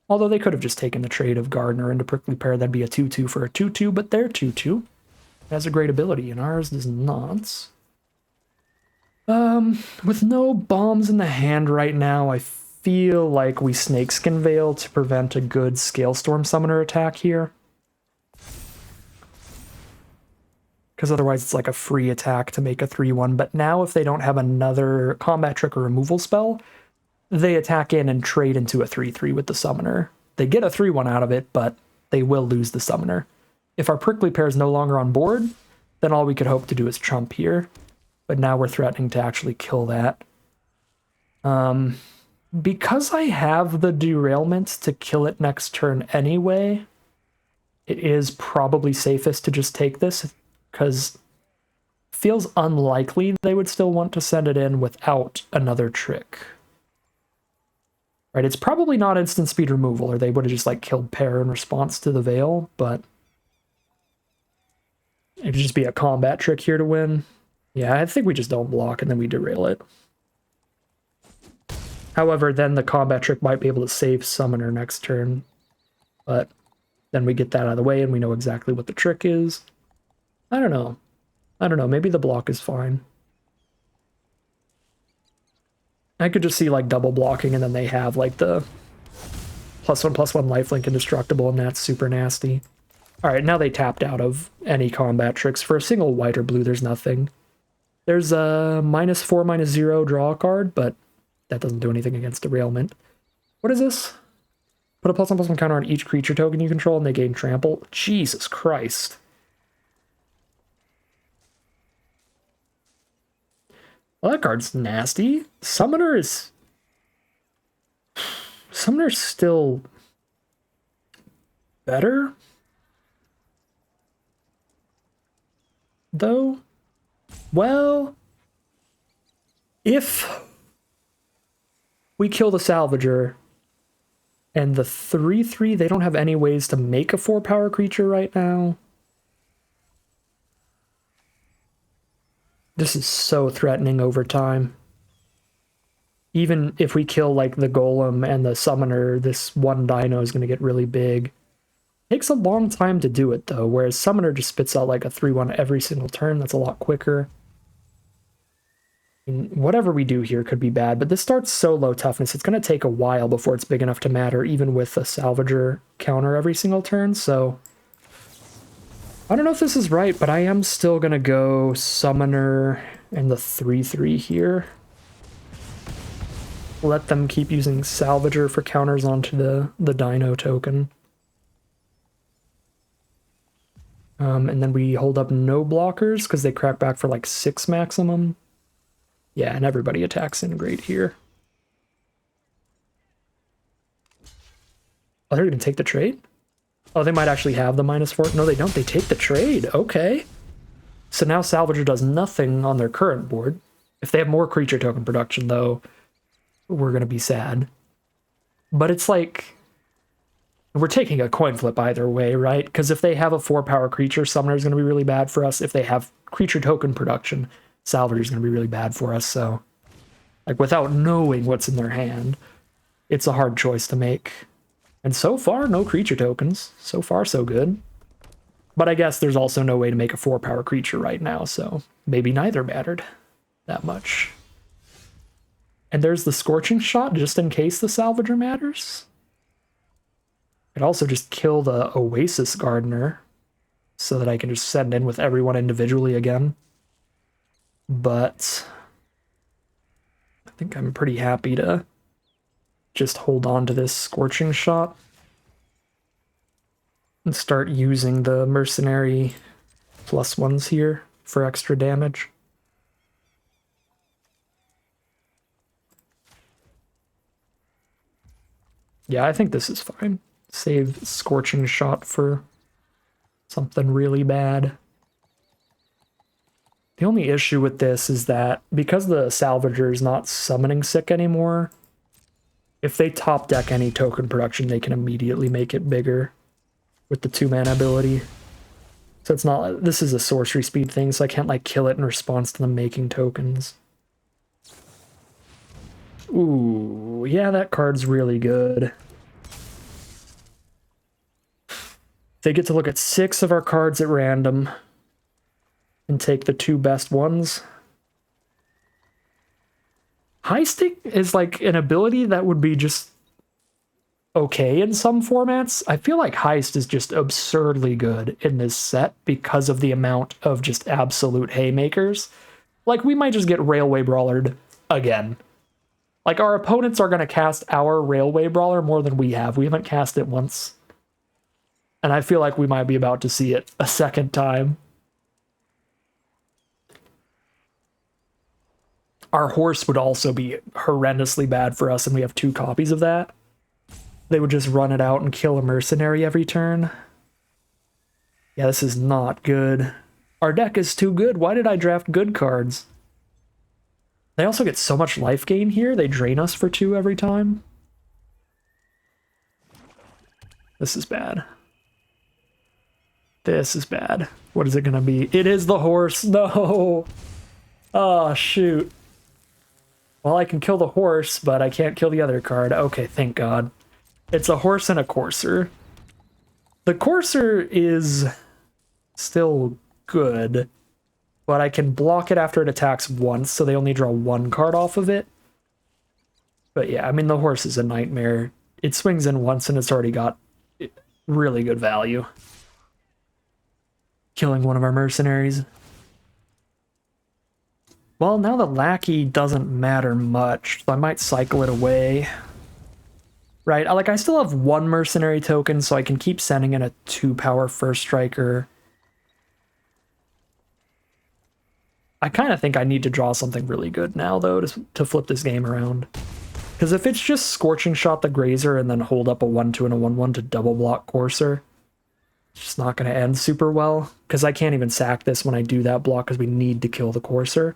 Although they could have just taken the trade of Gardener into prickly pear, that'd be a 2-2 for a 2-2, but their 2-2 has a great ability, and ours does not. With no bombs in the hand right now, I feel like we Snakeskin Veil to prevent a good Scalestorm Summoner attack here. Because otherwise it's like a free attack to make a 3-1. But now if they don't have another combat trick or removal spell, they attack in and trade into a 3-3 with the Summoner. They get a 3-1 out of it, but they will lose the Summoner. If our prickly pear is no longer on board, then all we could hope to do is trump here. But now we're threatening to actually kill that. Because I have the derailment to kill it next turn anyway, it is probably safest to just take this, because it feels unlikely they would still want to send it in without another trick. Right, it's probably not instant speed removal, or they would have just like killed pear in response to the veil, but it'd just be a combat trick here to win. Yeah, I think we just don't block and then we derail it. However, then the combat trick might be able to save Summoner next turn, but then we get that out of the way and we know exactly what the trick is. I don't know. Maybe the block is fine. I could just see like double blocking and then they have like the +1/+1 lifelink indestructible, and that's super nasty. All right, now they tapped out of any combat tricks. For a single white or blue, there's nothing. There's a -4/-0 draw card, but that doesn't do anything against derailment. What is this? Put a +1/+1 counter on each creature token you control and they gain trample. Jesus Christ. Well, that card's nasty. Summoner's still better, though. Well, if we kill the Salvager and the 3/3, they don't have any ways to make a 4-power creature right now. This is so threatening over time. Even if we kill like the Golem and the Summoner, this one dino is going to get really big. Takes a long time to do it though, whereas Summoner just spits out like a 3/1 every single turn. That's a lot quicker. I mean, whatever we do here could be bad, but this starts so low toughness, it's going to take a while before it's big enough to matter, even with a Salvager counter every single turn, so I don't know if this is right, but I am still going to go Summoner and the 3/3 here. Let them keep using Salvager for counters onto the Dino token. And then we hold up no blockers because they crack back for like 6 maximum. Yeah, and everybody attacks in great here. Oh, they're going to take the trade? Oh, they might actually have the -4. No, they don't. They take the trade. Okay. So now Salvager does nothing on their current board. If they have more creature token production, though, we're going to be sad. But it's like, we're taking a coin flip either way, right? Because if they have a 4-power creature, Summoner is going to be really bad for us. If they have creature token production, Salvager is going to be really bad for us. So, like, without knowing what's in their hand, it's a hard choice to make. And so far, no creature tokens. So far, so good. But I guess there's also no way to make a 4-power creature right now, so maybe neither mattered that much. And there's the Scorching Shot, just in case the Salvager matters. I'd also just kill the Oasis Gardener, so that I can just send in with everyone individually again. But I think I'm pretty happy to just hold on to this Scorching Shot and start using the mercenary +1s here for extra damage. Yeah, I think this is fine. Save Scorching Shot for something really bad. The only issue with this is that because the Salvager is not summoning sick anymore, if they top deck any token production, they can immediately make it bigger with the 2-mana ability. So it's not, this is a sorcery speed thing, so I can't like kill it in response to them making tokens. Ooh, yeah, that card's really good. They get to look at 6 of our cards at random and take the 2 best ones. Heisting is like an ability that would be just okay in some formats. I feel like Heist is just absurdly good in this set because of the amount of just absolute haymakers. Like, we might just get Railway Brawlered again. Like, our opponents are going to cast our Railway Brawler more than we have. We haven't cast it once. And I feel like we might be about to see it a second time. Our horse would also be horrendously bad for us, and we have 2 copies of that. They would just run it out and kill a mercenary every turn. Yeah, this is not good. Our deck is too good. Why did I draft good cards? They also get so much life gain here. They drain us for 2 every time. This is bad. This is bad. What is it going to be? It is the horse. No. Oh, shoot. Well, I can kill the horse, but I can't kill the other card. Okay, thank God. It's a horse and a courser. The courser is still good, but I can block it after it attacks once, so they only draw 1 card off of it. But yeah, I mean, the horse is a nightmare. It swings in once and it's already got really good value. Killing one of our mercenaries. Well, now the lackey doesn't matter much, so I might cycle it away. Right, like I still have 1 mercenary token, so I can keep sending in a 2-power first striker. I kind of think I need to draw something really good now, though, to flip this game around. Because if it's just Scorching Shot the Grazer and then hold up a 1-2 and a 1-1 to double block Courser, it's just not going to end super well. Because I can't even sack this when I do that block because we need to kill the Courser.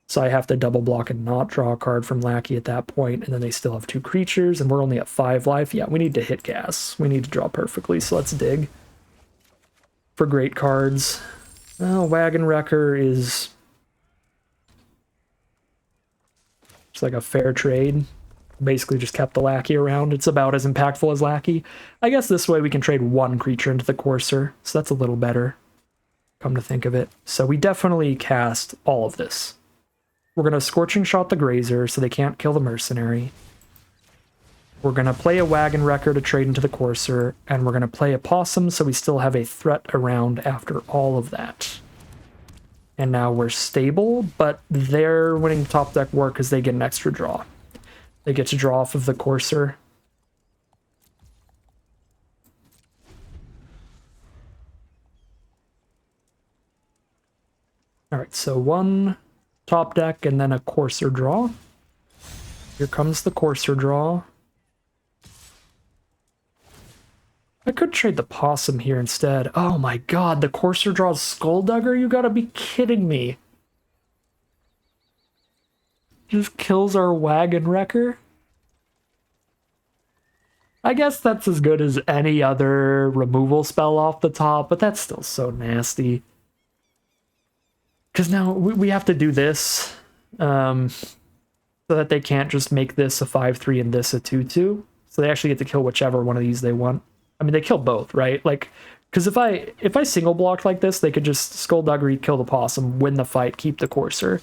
So I have to double block and not draw a card from Lackey at that point, and then they still have 2 creatures, and we're only at 5 life. Yeah, we need to hit gas. We need to draw perfectly, so let's dig. For great cards. Wagon Wrecker is just like a fair trade. Basically just kept the Lackey around. It's about as impactful as Lackey. I guess this way we can trade 1 creature into the Courser, so that's a little better, come to think of it. So we definitely cast all of this. We're going to Scorching Shot the Grazer so they can't kill the mercenary. We're going to play a Wagon Wrecker to trade into the Courser, and we're going to play a Possum so we still have a threat around after all of that. And now we're stable, but they're winning top deck war because they get an extra draw. They get to draw off of the Courser. Alright, so 1 top deck and then a Courser draw. Here comes the Courser draw. I could trade the Possum here instead. Oh my god, the Courser draws Skulldugger? You gotta be kidding me. Just kills our Wagon Wrecker? I guess that's as good as any other removal spell off the top, but that's still so nasty. Because now we have to do this so that they can't just make this a 5-3 and this a 2-2. So they actually get to kill whichever one of these they want. I mean, they kill both, right? Like, because if I single blocked like this, they could just Skullduggery, kill the Possum, win the fight, keep the Courser.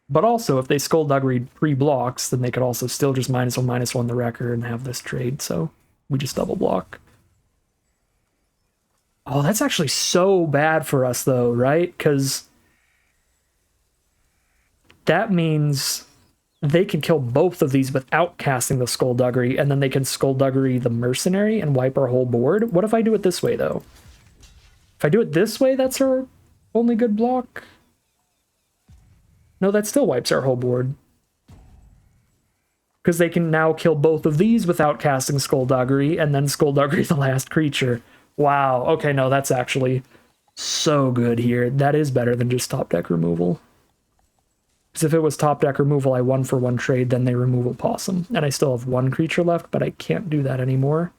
But also, if they Skullduggery 3 blocks, then they could also still just -1/-1 the Wrecker and have this trade. So we just double block. Oh, that's actually so bad for us, though, right? Because that means they can kill both of these without casting the Skullduggery, and then they can Skullduggery the Mercenary and wipe our whole board. What if I do it this way, though? If I do it this way, that's our only good block? No, that still wipes our whole board. Because they can now kill both of these without casting Skullduggery, and then Skullduggery the last creature. Wow, okay, no, that's actually so good here. That is better than just top deck removal. Because if it was top deck removal, I 1-for-1 trade, then they remove a possum. And I still have one creature left, but I can't do that anymore.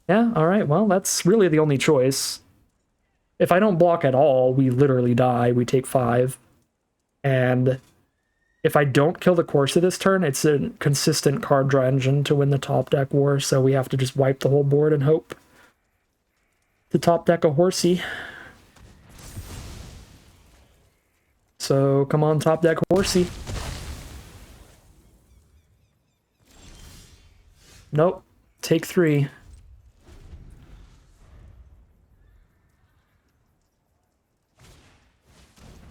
Yeah, alright, well, that's really the only choice. If I don't block at all, we literally die. We take 5. And if I don't kill the Corsa this turn, it's a consistent card draw engine to win the top deck war, so we have to just wipe the whole board and hope to top deck a Horsey. So, come on, top deck Horsey. Nope. Take 3.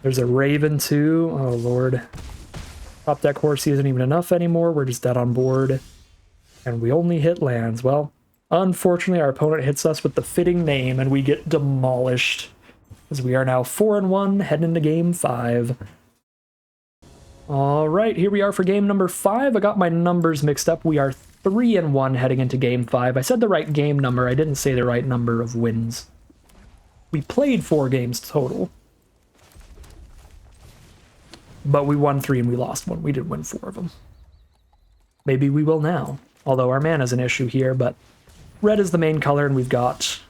There's a Raven, too. Oh, Lord. Top deck Horsey isn't even enough anymore. We're just dead on board. And we only hit lands. Well, unfortunately, our opponent hits us with the fitting name, and we get demolished. As we are now 4-1, heading into game 5. All right, here we are for game number 5. I got my numbers mixed up. We are 3-1 heading into game 5. I said the right game number. I didn't say the right number of wins. We played 4 games total. But we won 3 and we lost 1. We didn't win 4 of them. Maybe we will now. Although our mana's an issue here, but red is the main color and we've got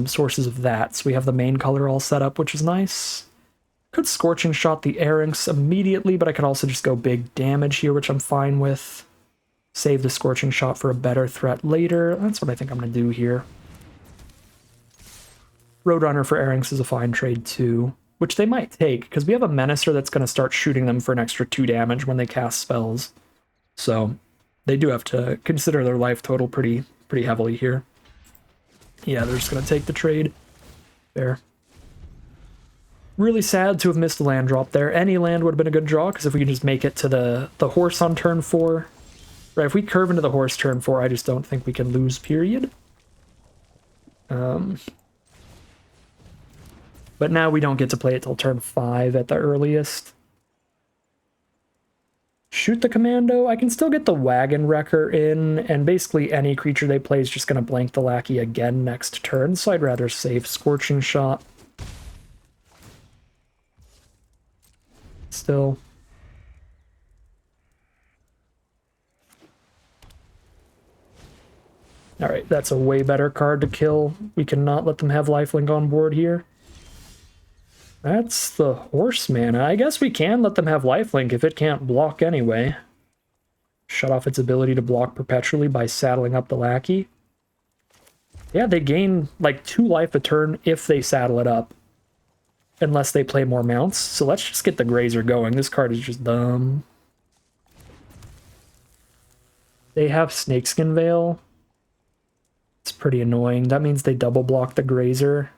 sources of that. So we have the main color all set up, which is nice. Could Scorching Shot the Arinx immediately, but I could also just go big damage here, which I'm fine with. Save the Scorching Shot for a better threat later. That's what I think I'm going to do here. Roadrunner for Arinx is a fine trade too, which they might take, because we have a Menacer that's going to start shooting them for an extra 2 damage when they cast spells. So they do have to consider their life total pretty heavily here. Yeah, they're just going to take the trade. Fair. Really sad to have missed the land drop there. Any land would have been a good draw, because if we can just make it to the horse on turn 4. Right, if we curve into the horse turn 4, I just don't think we can lose, period. But now we don't get to play it till turn 5 at the earliest. Shoot the Commando. I can still get the Wagon Wrecker in, and basically any creature they play is just going to blank the Lackey again next turn, so I'd rather save Scorching Shot. Still. Alright, that's a way better card to kill. We cannot let them have lifelink on board here. That's the horse mana. I guess we can let them have lifelink if it can't block anyway. Shut off its ability to block perpetually by saddling up the Lackey. Yeah, they gain like 2 life a turn if they saddle it up. Unless they play more mounts. So let's just get the Grazer going. This card is just dumb. They have Snakeskin Veil. It's pretty annoying. That means they double block the Grazer.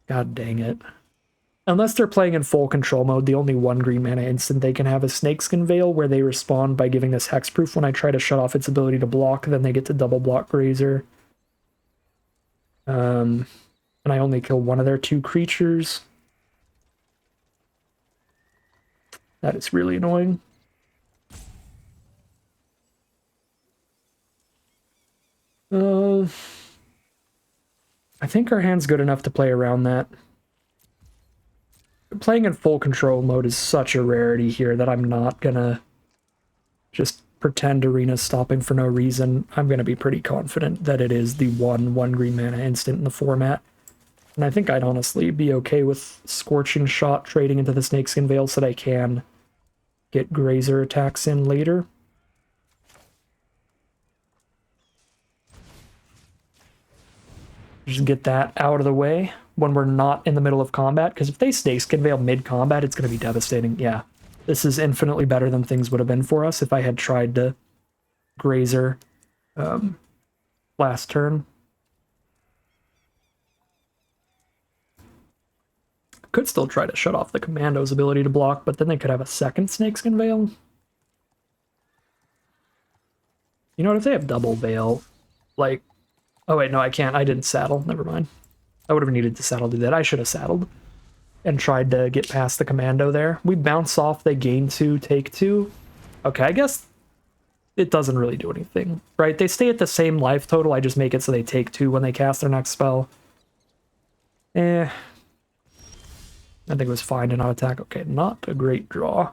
God dang it. Unless they're playing in full control mode, the only 1 green mana instant they can have is Snakeskin Veil, where they respond by giving this hexproof when I try to shut off its ability to block, then they get to double block Grazer. And I only kill 1 of their 2 creatures. That is really annoying. I think our hand's good enough to play around that. Playing in full control mode is such a rarity here that I'm not gonna just pretend Arena's stopping for no reason. I'm gonna be pretty confident that it is the 1 green mana instant in the format. And I think I'd honestly be okay with Scorching Shot trading into the Snakeskin Veil so that I can get Grazer attacks in later. Just get that out of the way when we're not in the middle of combat, because if they Snakeskin Veil mid-combat, it's going to be devastating. Yeah, this is infinitely better than things would have been for us if I had tried to Grazer last turn. could still try to shut off the commando's ability to block, but then they could have a second Snakeskin Veil. You know what, if they have double Veil, like... Oh wait, no, I can't. I didn't saddle. Never mind. I would have needed to saddle to do that. I should have saddled and tried to get past the commando there. We bounce off, they gain 2, take 2. Okay, I guess it doesn't really do anything, right? They stay at the same life total, I just make it so they take 2 when they cast their next spell. I think it was fine to not attack. Okay, not a great draw.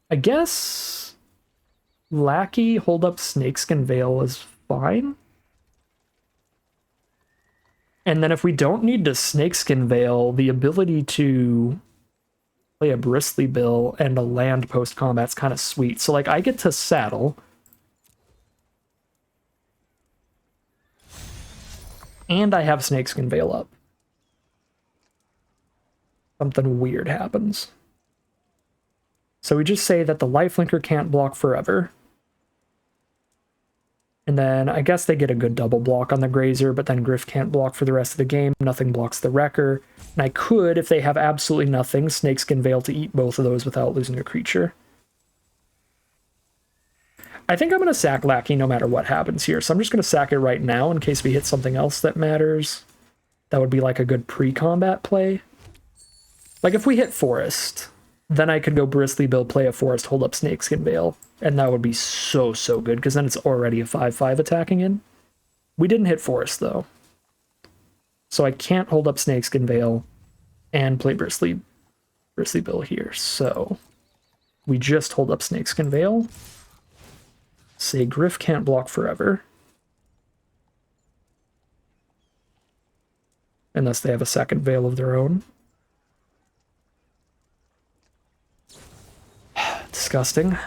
I guess Lackey, hold up Snakeskin Veil is fine. And then if we don't need to Snakeskin Veil, the ability to play a Bristly Bill and a land post-combat's kind of sweet. So, like, I get to saddle. And I have Snakeskin Veil up. Something weird happens. So we just say that the lifelinker can't block forever. And then I guess they get a good double block on the Grazer, but then Griff can't block for the rest of the game. Nothing blocks the Wrecker. And I could, if they have absolutely nothing, Snakeskin Veil to eat both of those without losing a creature. I think I'm going to sack Lackey no matter what happens here. So I'm just going to sack it right now in case we hit something else that matters. That would be like a good pre-combat play. Like if we hit Forest, then I could go Bristly Bill, play a Forest, hold up Snakeskin Veil. And that would be so, so good, because then it's already a 5/5 attacking in. We didn't hit Forest, though. So I can't hold up Snakeskin Veil and play Bristly Bill here. So we just hold up Snakeskin Veil. Say Griff can't block forever. Unless they have a second Veil of their own. Disgusting.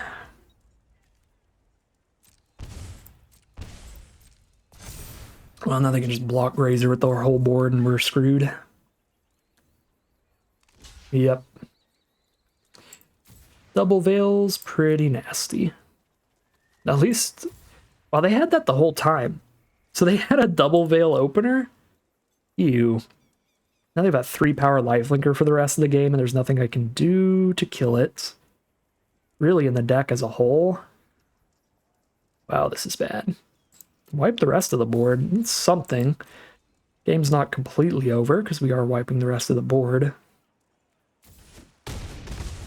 Well, now they can just block Grazer with their whole board and we're screwed. Yep. Double Veil's pretty nasty. At least, well, they had that the whole time. So they had a double Veil opener? Ew. Now they've got 3-power lifelinker for the rest of the game and there's nothing I can do to kill it. Really in the deck as a whole. Wow, this is bad. Wipe the rest of the board. It's something. Game's not completely over because we are wiping the rest of the board.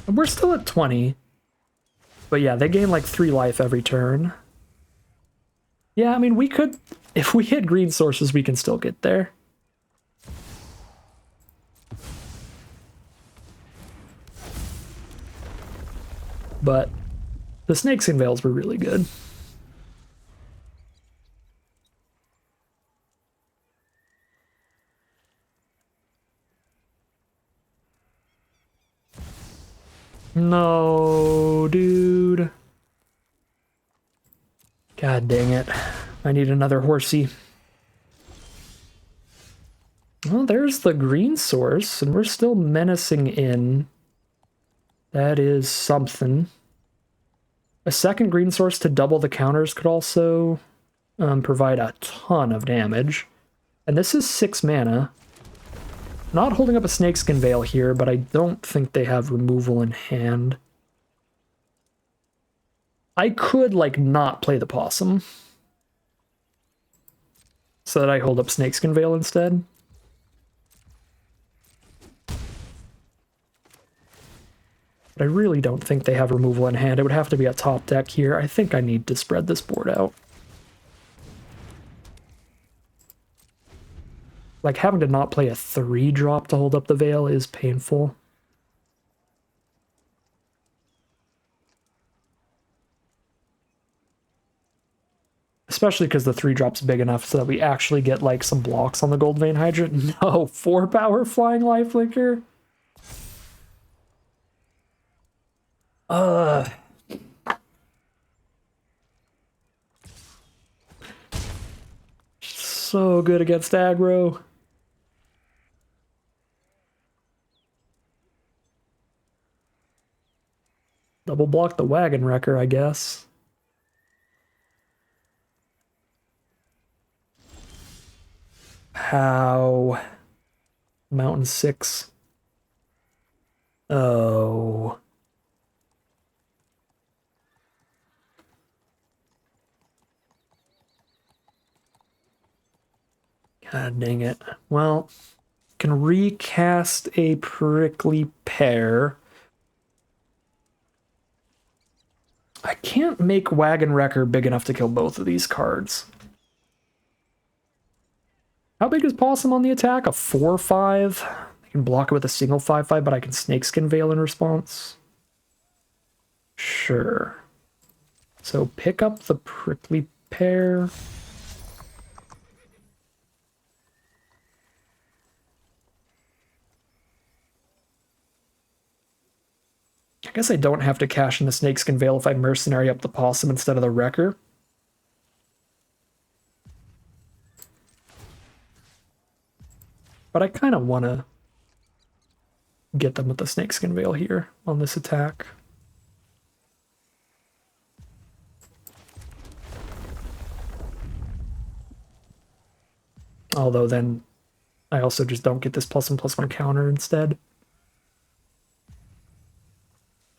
And we're still at 20. But yeah, they gain like 3 life every turn. Yeah, I mean, we could... If we hit green sources, we can still get there. But the Snakeskin Veils were really good. No, dude. God dang it. I need another horsey. Well, there's the green source, and we're still menacing in. That is something. A second green source to double the counters could also provide a ton of damage. And this is 6 mana. Not holding up a Snakeskin Veil here, but I don't think they have removal in hand. I could, like, not play the Possum. So that I hold up Snakeskin Veil instead. But I really don't think they have removal in hand. It would have to be a top deck here. I think I need to spread this board out. Like, having to not play a 3-drop to hold up the Veil is painful. Especially because the 3-drop's big enough so that we actually get, like, some blocks on the Gold Vein Hydrant. No, 4-power Flying Lifelinker? So good against aggro. Double block the Wagon Wrecker, I guess. How? Mountain 6. Oh. God dang it. Well, can recast a prickly pear. I can't make Wagon Wrecker big enough to kill both of these cards. How big is Possum on the attack? A 4/5? I can block it with a single 5/5, but I can Snakeskin Veil in response. Sure. So pick up the prickly pear. I guess I don't have to cash in the Snakeskin Veil if I mercenary up the Possum instead of the Wrecker. But I kind of want to get them with the Snakeskin Veil here on this attack. Although then I also just don't get this +1/+1 counter instead.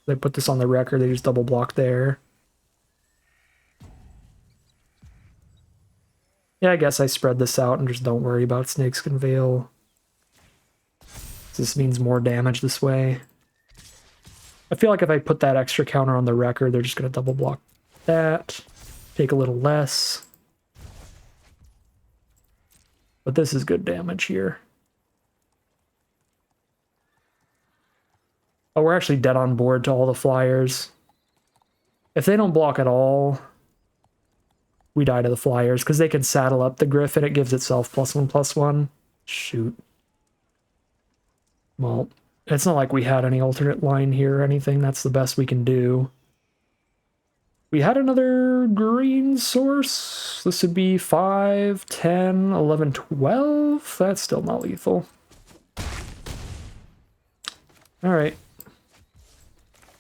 They put this on the Wrecker, they just double block there. Yeah, I guess I spread this out and just don't worry about Snakeskin Veil. This means more damage this way. I feel like if I put that extra counter on the Wrecker, they're just going to double block that. Take a little less. But this is good damage here. Oh, we're actually dead on board to all the flyers. If they don't block at all, we die to the flyers, because they can saddle up the Griffin. It gives itself +1/+1. Shoot. Well, it's not like we had any alternate line here or anything. That's the best we can do. We had another green source. This would be 5, 10, 11, 12. That's still not lethal. All right.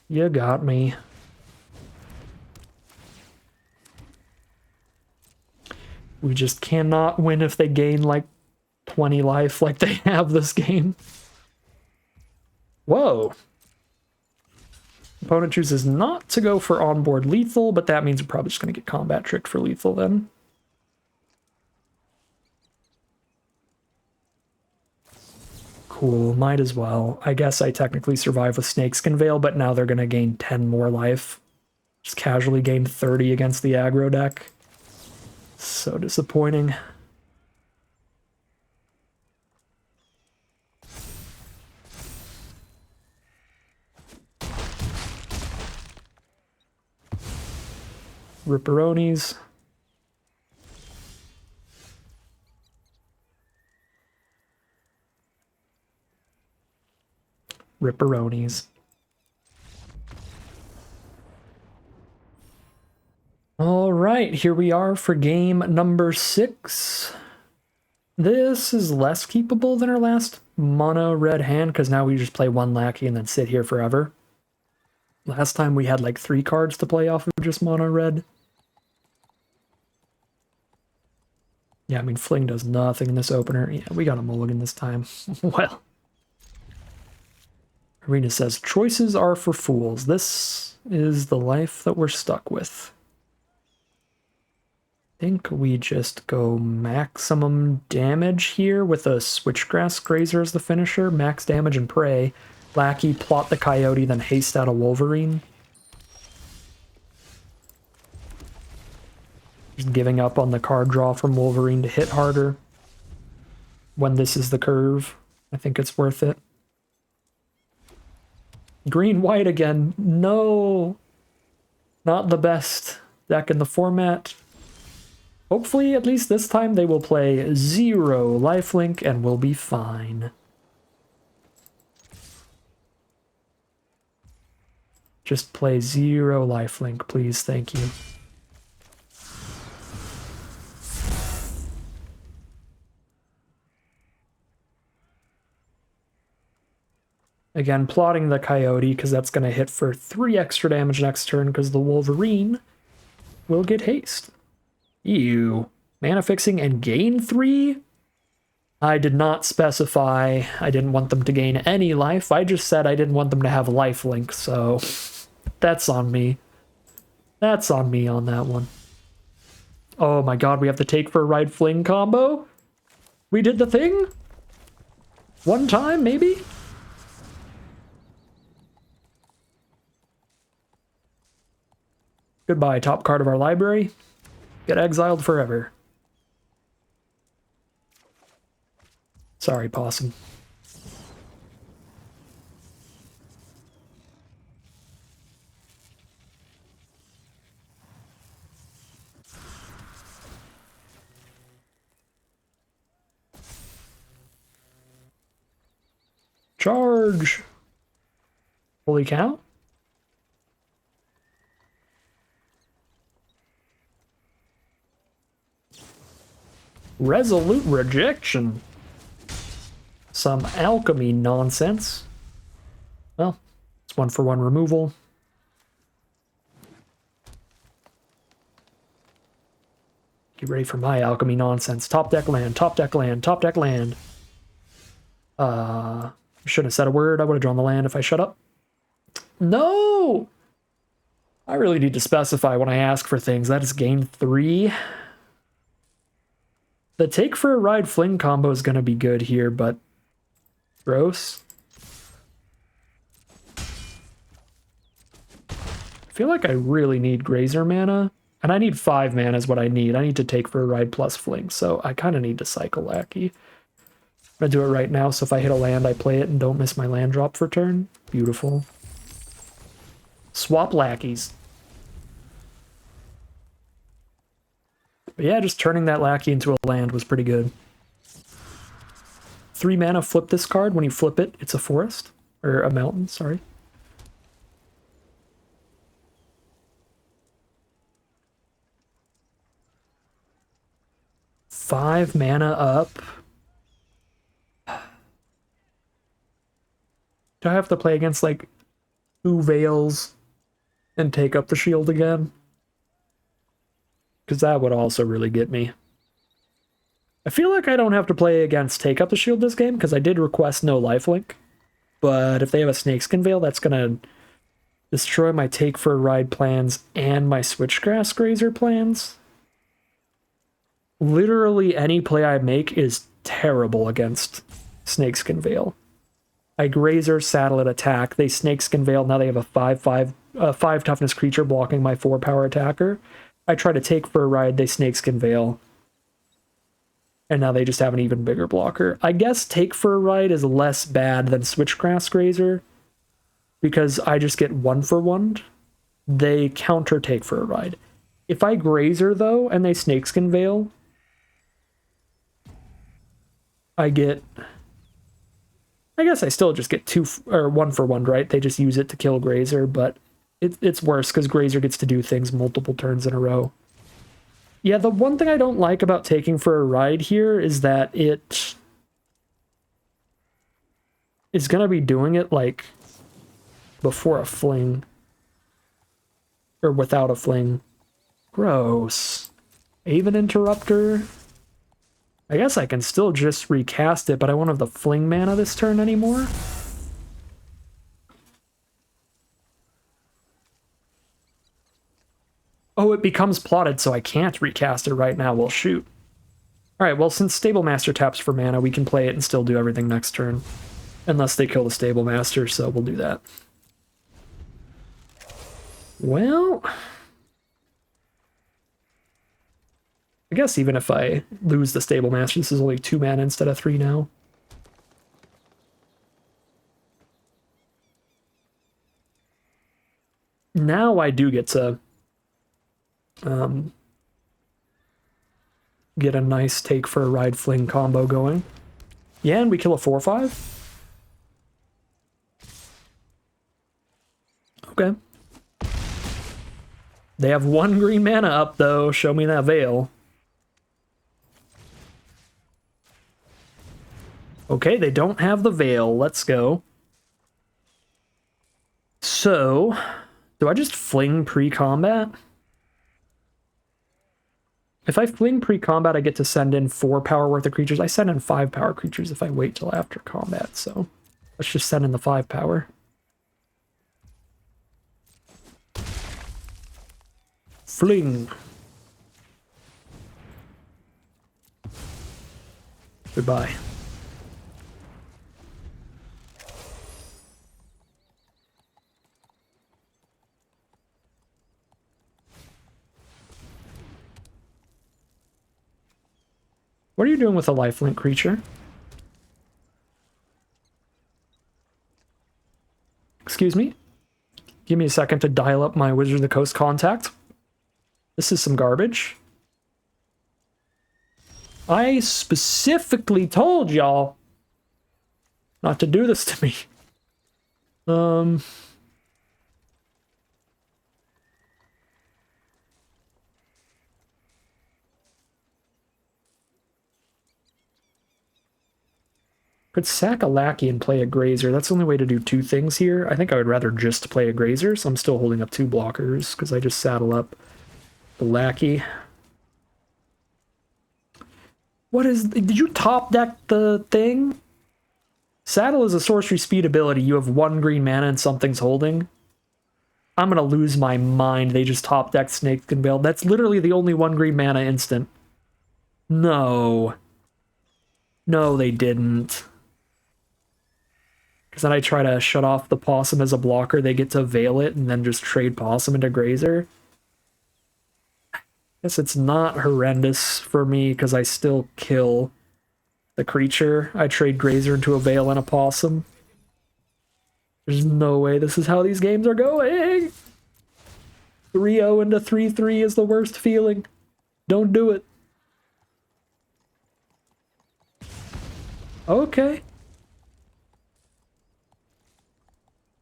You got me. We just cannot win if they gain like 20 life like they have this game. Whoa. Opponent chooses not to go for onboard lethal, but that means we're probably just going to get combat tricked for lethal then. Cool, might as well. I guess I technically survive with Snakeskin Veil, but now they're going to gain 10 more life. Just casually gained 30 against the aggro deck. So disappointing. Ripperonis. Ripperonis. All right, here we are for game number 6. This is less keepable than our last mono red hand, because now we just play one lackey and then sit here forever. Last time we had like 3 cards to play off of just mono red. Yeah, I mean, Fling does nothing in this opener. Yeah, we got a mulligan this time. Well. Arena says, choices are for fools. This is the life that we're stuck with. I think we just go maximum damage here with a Switchgrass Grazer as the finisher. Max damage and prey. Lackey, plot the Coyote, then haste out a Wolverine. Just giving up on the card draw from Wolverine to hit harder. When this is the curve, I think it's worth it. Green-white again. No! Not the best deck in the format. Hopefully, at least this time, they will play 0 lifelink and we'll be fine. Just play 0 lifelink, please. Thank you. Again, plotting the Coyote, because that's going to hit for 3 extra damage next turn, because the Wolverine will get haste. Ew. Mana fixing and gain 3? I did not specify I didn't want them to gain any life. I just said I didn't want them to have lifelink, so that's on me. That's on me on that one. Oh my god, we have to take for a ride fling combo? We did the thing? One time, maybe? Goodbye, top card of our library. Get exiled forever. Sorry, possum. Charge! Holy cow. Resolute rejection. Some alchemy nonsense. Well, it's 1-for-1 removal. Get ready for my alchemy nonsense. Top deck land, top deck land, top deck land. Shouldn't have said a word. I would have drawn the land if I shut up. No! I really need to specify when I ask for things. That is gain 3. The take for a ride fling combo is going to be good here, but gross. I feel like I really need Grazer mana, and I need 5 mana is what I need. I need to take for a ride plus fling, so I kind of need to cycle Lackey. I'm going to do it right now, so if I hit a land, I play it and don't miss my land drop for turn. Beautiful. Swap Lackeys. But yeah, just turning that Lackey into a land was pretty good. 3 mana, flip this card. When you flip it, it's a forest. Or a mountain, sorry. Five mana up. Do I have to play against, like, 2 Veils and take up the shield again? Because that would also really get me. I feel like I don't have to play against Take Up the Shield this game, because I did request no lifelink. But if they have a Snakeskin Veil, that's going to destroy my Take for a Ride plans and my Switchgrass Grazer plans. Literally any play I make is terrible against Snakeskin Veil. I Grazer, saddle it, attack. They Snakeskin Veil, now they have a 5 toughness creature blocking my 4 power attacker. I try to take for a ride, they Snakeskin Veil. And now they just have an even bigger blocker. I guess take for a ride is less bad than Switchgrass Grazer, because I just get 1-for-1. They counter take for a ride. If I Grazer, though, and they Snakeskin Veil, I guess I still just get 1-for-1, right? They just use it to kill Grazer, but it's worse because Grazer gets to do things multiple turns in a row. Yeah, the one thing I don't like about taking for a ride here is that it is going to be doing it, like, before a fling. Or without a fling. Gross. Aven Interrupter. I guess I can still just recast it, but I won't have the fling mana this turn anymore. Oh, it becomes plotted, so I can't recast it right now. Well, shoot. Alright, well, since Stable Master taps for mana, we can play it and still do everything next turn. Unless they kill the Stable Master, so we'll do that. Well, I guess even if I lose the Stable Master, this is only 2 mana instead of 3 now. Now I do get to get a nice take for a ride fling combo going. Yeah, and we kill a 4/5. Okay. They have 1 green mana up, though. Show me that Veil. Okay, they don't have the Veil. Let's go. So, do I just fling pre-combat? If I fling pre-combat, I get to send in 4 power worth of creatures. I send in 5 power creatures if I wait till after combat, so let's just send in the 5 power. Fling. Goodbye. What are you doing with a lifelink creature? Excuse me? Give me a second to dial up my Wizard of the Coast contact. This is some garbage. I specifically told y'all not to do this to me. Could sack a lackey and play a grazer. That's the only way to do 2 things here. I think I would rather just play a grazer, so I'm still holding up 2 blockers because I just saddle up the lackey. What is... Did you top deck the thing? Saddle is a sorcery speed ability. You have 1 green mana and something's holding. I'm gonna lose my mind. They just top decked Snake and Veil. That's literally the only 1 green mana instant. No. No, they didn't. Because then I try to shut off the Possum as a blocker, they get to Veil it and then just trade Possum into Grazer. Guess it's not horrendous for me because I still kill the creature. I trade Grazer into a Veil and a Possum. There's no way this is how these games are going. 3-0 into 3-3 is the worst feeling. Don't do it. Okay.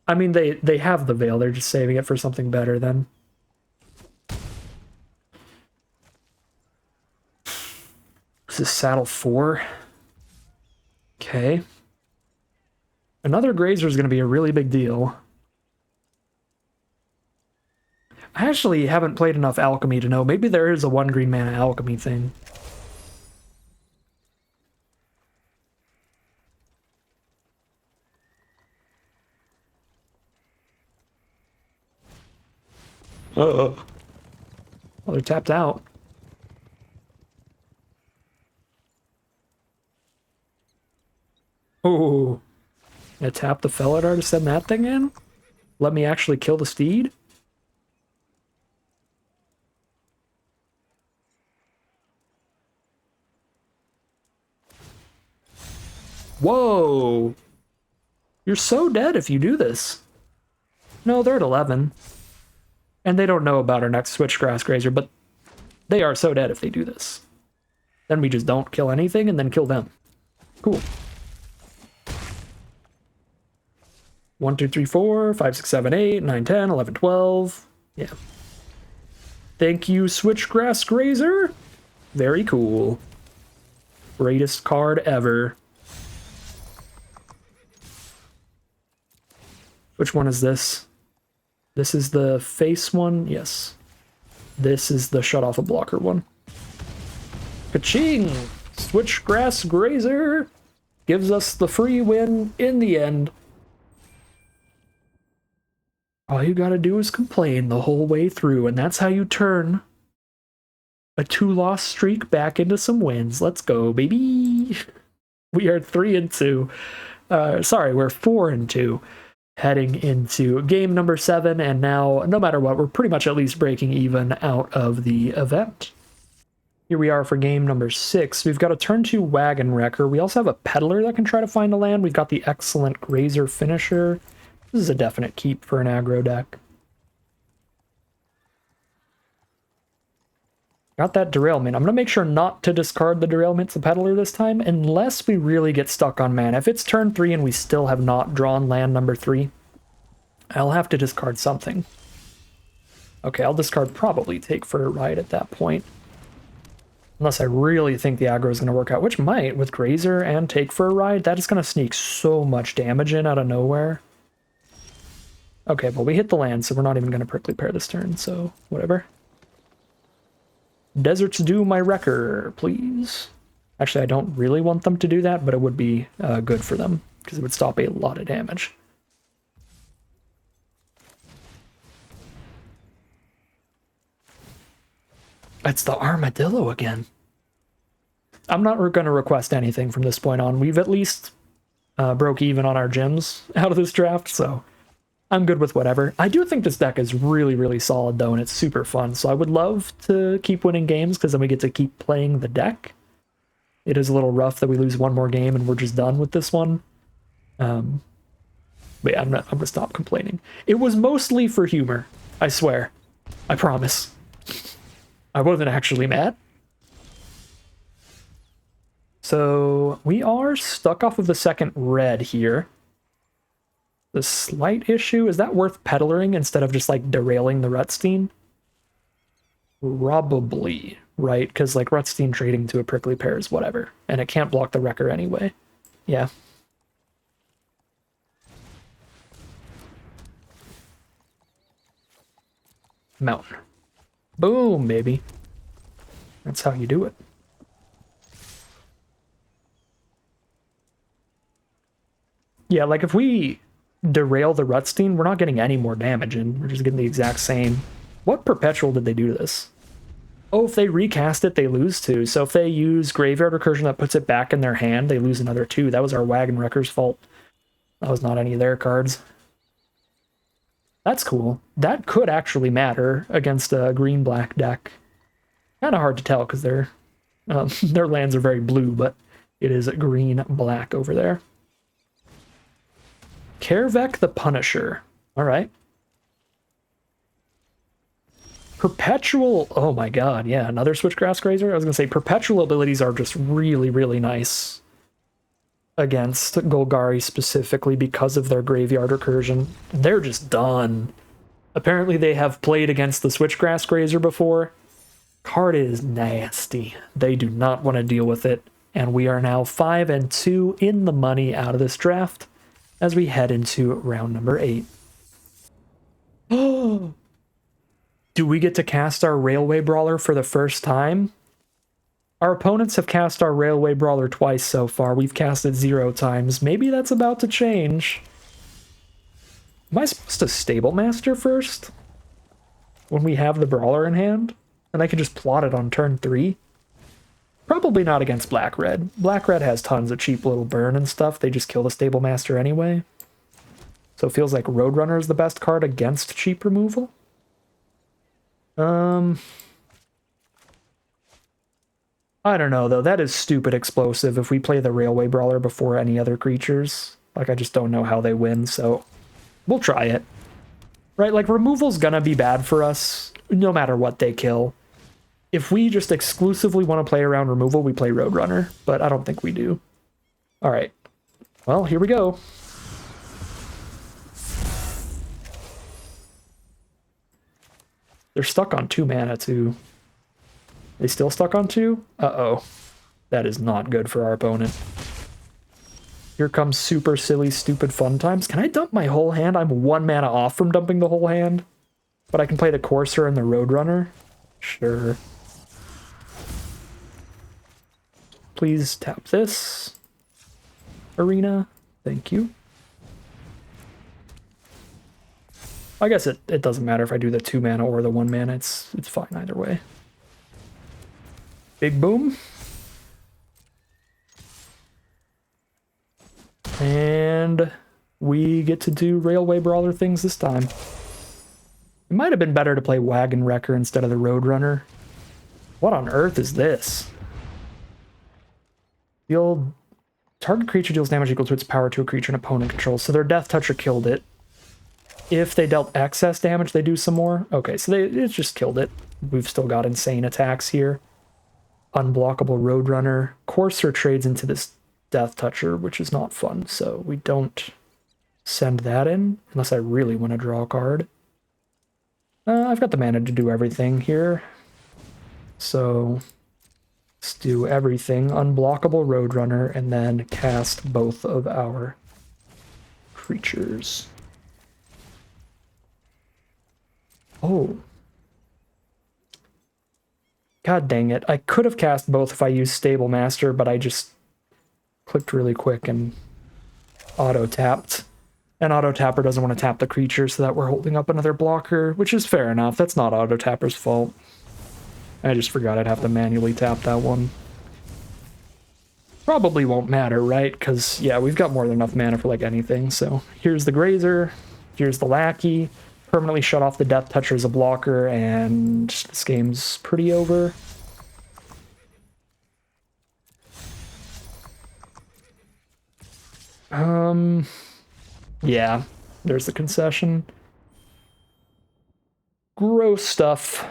I mean, they have the Veil. They're just saving it for something better then. This is saddle 4. Okay. Another Grazer is going to be a really big deal. I actually haven't played enough Alchemy to know. Maybe there is a 1 green mana Alchemy thing. Oh, they're tapped out. Oh, I tap the Felidar to send that thing in? Let me actually kill the steed? Whoa! You're so dead if you do this. No, they're at 11. And they don't know about our next Switchgrass Grazer, but they are so dead if they do this. Then we just don't kill anything and then kill them. Cool. 1, 2, 3, 4, 5, 6, 7, 8, 9, 10, 11, 12. Yeah. Thank you, Switchgrass Grazer. Very cool. Greatest card ever. Which one is this? This is the face one? Yes. This is the shut off a blocker one. Ka-ching! Switchgrass Grazer gives us the free win in the end. All you gotta do is complain the whole way through, and that's how you turn a 2-loss streak back into some wins. Let's go, baby! We are 3-2. Sorry, we're 4-2. Heading into game number 7, and now, no matter what, we're pretty much at least breaking even out of the event. Here we are for game number 6. We've got a turn 2 Wagon Wrecker. We also have a Peddler that can try to find a land. We've got the excellent Grazer Finisher. This is a definite keep for an aggro deck. Got that Derailment. I'm going to make sure not to discard the Derailment to Peddler this time, unless we really get stuck on mana. If it's turn 3 and we still have not drawn land number 3, I'll have to discard something. Okay, I'll discard probably Take for a Ride at that point. Unless I really think the aggro is going to work out, which might with Grazer and Take for a Ride. That is going to sneak so much damage in out of nowhere. Okay, well we hit the land, so we're not even going to Prickly Pear this turn, so whatever. Deserts do my wrecker, please. Actually, I don't really want them to do that, but it would be good for them, because it would stop a lot of damage. It's the armadillo again. I'm not going to request anything from this point on. We've at least broke even on our gems out of this draft, so I'm good with whatever. I do think this deck is really, really solid, though, and it's super fun. So I would love to keep winning games, because then we get to keep playing the deck. It is a little rough that we lose one more game and we're just done with this one. But yeah, I'm gonna stop complaining. It was mostly for humor, I swear. I promise. I wasn't actually mad. So we are stuck off of the second red here. The slight issue, is that worth peddling instead of just like derailing the Rutstein? Probably, right? Because like Rutstein trading to a prickly pear is whatever, and it can't block the wrecker anyway. Yeah. Mountain. Boom, baby. That's how you do it. Yeah, like if we derail the Rutstein, we're not getting any more damage in. We're just getting the exact same. What perpetual did they do to this? Oh, if they recast it, they lose 2. So if they use Graveyard Recursion that puts it back in their hand, they lose another 2. That was our Wagon Wrecker's fault. That was not any of their cards. That's cool. That could actually matter against a green-black deck. Kind of hard to tell because their lands are very blue, but it is green-black over there. Kervek the Punisher. All right. Perpetual, oh my god, yeah, another Switchgrass Grazer. I was gonna say perpetual abilities are just really, really nice against Golgari specifically because of their Graveyard Recursion. They're just done. Apparently they have played against the Switchgrass Grazer before. Card is nasty. They do not want to deal with it. And we are now 5-2 in the money out of this draft as we head into round number 8. Oh! Do we get to cast our Railway Brawler for the first time? Our opponents have cast our Railway Brawler twice so far. We've cast it 0 times. Maybe that's about to change. Am I supposed to Stable Master first? When we have the Brawler in hand? And I can just plot it on turn 3? Probably not against Black-Red. Black-Red has tons of cheap little burn and stuff. They just kill the Stable Master anyway. So it feels like Roadrunner is the best card against cheap removal. I don't know, though. That is stupid explosive if we play the Railway Brawler before any other creatures. Like, I just don't know how they win, so we'll try it. Right, like, removal's gonna be bad for us, no matter what they kill. If we just exclusively want to play around removal, we play Roadrunner, but I don't think we do. Alright. Well, here we go. They're stuck on 2 mana, too. They still stuck on 2? Uh-oh. That is not good for our opponent. Here comes super silly, stupid fun times. Can I dump my whole hand? I'm 1 mana off from dumping the whole hand. But I can play the Courser and the Roadrunner? Sure. Please tap this. Arena. Thank you. I guess it doesn't matter if I do the 2 mana or the 1 mana. It's fine either way. Big boom. And we get to do Railway Brawler things this time. It might have been better to play Wagon Wrecker instead of the Roadrunner. What on earth is this? Target creature deals damage equal to its power to a creature an opponent controls. So their Death Toucher killed it. If they dealt excess damage, they do some more. Okay, so it just killed it. We've still got insane attacks here. Unblockable Roadrunner. Courser trades into this Death Toucher, which is not fun, so we don't send that in, unless I really want to draw a card. I've got the mana to do everything here. So let's do everything. Unblockable Roadrunner, and then cast both of our creatures. Oh. God dang it. I could have cast both if I used Stable Master, but I just clicked really quick and auto-tapped. And auto-tapper doesn't want to tap the creature, so that we're holding up another blocker, which is fair enough. That's not auto-tapper's fault. I just forgot I'd have to manually tap that one. Probably won't matter, right? Because, yeah, we've got more than enough mana for, like, anything. So here's the Grazer, here's the Lackey, permanently shut off the Death Toucher as a blocker, and this game's pretty over. Yeah, there's the concession. Gross stuff.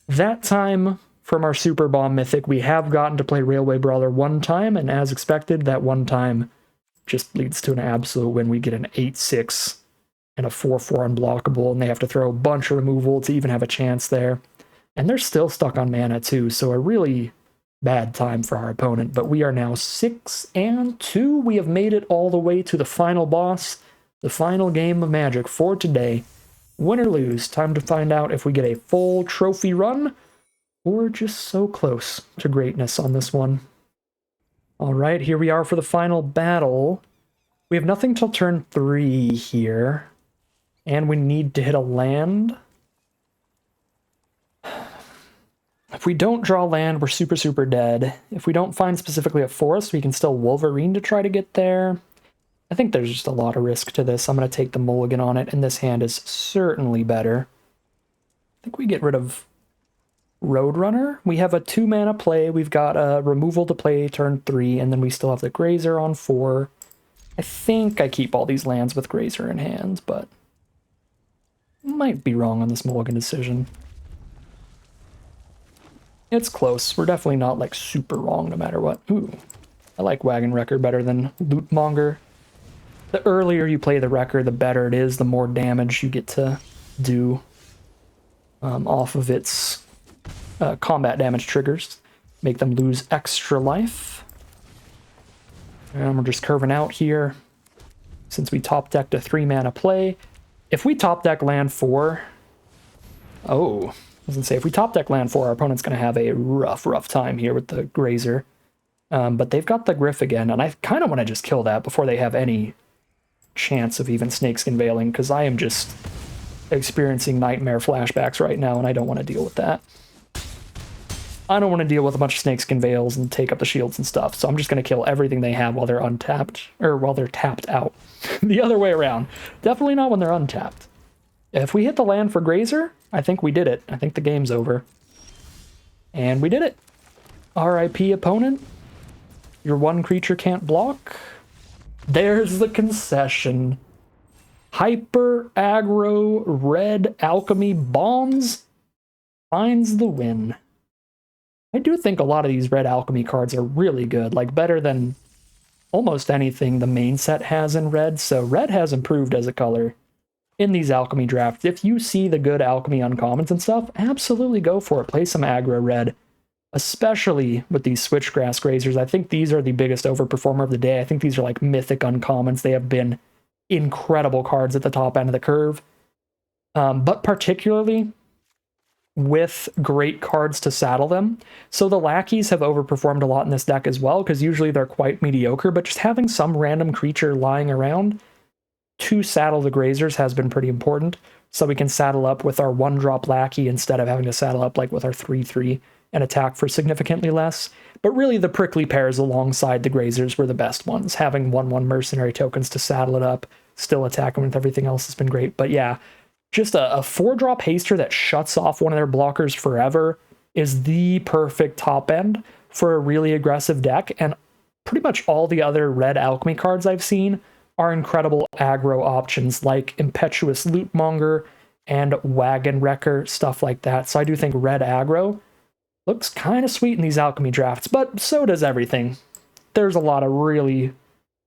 That time, from our Super Bomb Mythic, we have gotten to play Railway Brawler one time, and as expected, that one time just leads to an absolute win. We get an 8-6 and a 4-4 unblockable, and they have to throw a bunch of removal to even have a chance there. And they're still stuck on mana too, so a really bad time for our opponent. But we are now 6-2. We have made it all the way to the final boss, the final game of Magic for today. Win or lose, time to find out if we get a full trophy run, or just so close to greatness on this one. All right, here we are for the final battle. We have nothing till turn 3 here, and we need to hit a land. If we don't draw land, we're super, super dead. If we don't find specifically a forest, we can still Wolverine to try to get there. I think there's just a lot of risk to this. I'm going to take the mulligan on it, and this hand is certainly better. I think we get rid of Roadrunner. We have a 2-mana play. We've got a removal to play turn 3, and then we still have the Grazer on 4. I think I keep all these lands with Grazer in hand, but might be wrong on this mulligan decision. It's close. We're definitely not, like, super wrong no matter what. Ooh, I like Wagon Wrecker better than Lootmonger. The earlier you play the Wrecker, the better it is, the more damage you get to do off of its combat damage triggers. Make them lose extra life. And we're just curving out here. Since we top decked a 3-mana play. If we top deck land 4... Oh, I was going to say, if we top deck land 4, our opponent's going to have a rough time here with the Grazer. But they've got the Griff again, and I kind of want to just kill that before they have any chance of even Snakeskin Veiling, because I am just experiencing nightmare flashbacks right now, and I don't want to deal with that. I don't want to deal with a bunch of Snakeskin Veils and take up the shields and stuff, so I'm just going to kill everything they have while they're untapped, or while they're tapped out. The other way around. Definitely not when they're untapped. If we hit the land for Grazer, I think we did it. I think the game's over. And we did it. RIP opponent. Your one creature can't block. There's the concession. Hyper aggro red alchemy bombs finds the win. I do think a lot of these red alchemy cards are really good, like better than almost anything the main set has in red, so red has improved as a color in these alchemy drafts. If you see the good alchemy uncommons and stuff, absolutely go for it. Play some aggro red, especially with these Switchgrass Grazers. I think these are the biggest overperformer of the day. I think these are like mythic uncommons. They have been incredible cards at the top end of the curve, but particularly with great cards to saddle them. So the Lackeys have overperformed a lot in this deck as well, because usually they're quite mediocre, but just having some random creature lying around to saddle the Grazers has been pretty important. So we can saddle up with our 1-drop Lackey instead of having to saddle up like with our 3/3 and attack for significantly less. But really the prickly pairs alongside the Grazers were the best ones. Having 1/1 mercenary tokens to saddle it up, still attacking with everything else has been great. But yeah, just a 4-drop haster that shuts off one of their blockers forever is the perfect top end for a really aggressive deck, and pretty much all the other red alchemy cards I've seen are incredible aggro options like Impetuous Lootmonger and Wagon Wrecker, stuff like that. So I do think red aggro looks kind of sweet in these alchemy drafts, but so does everything. There's a lot of really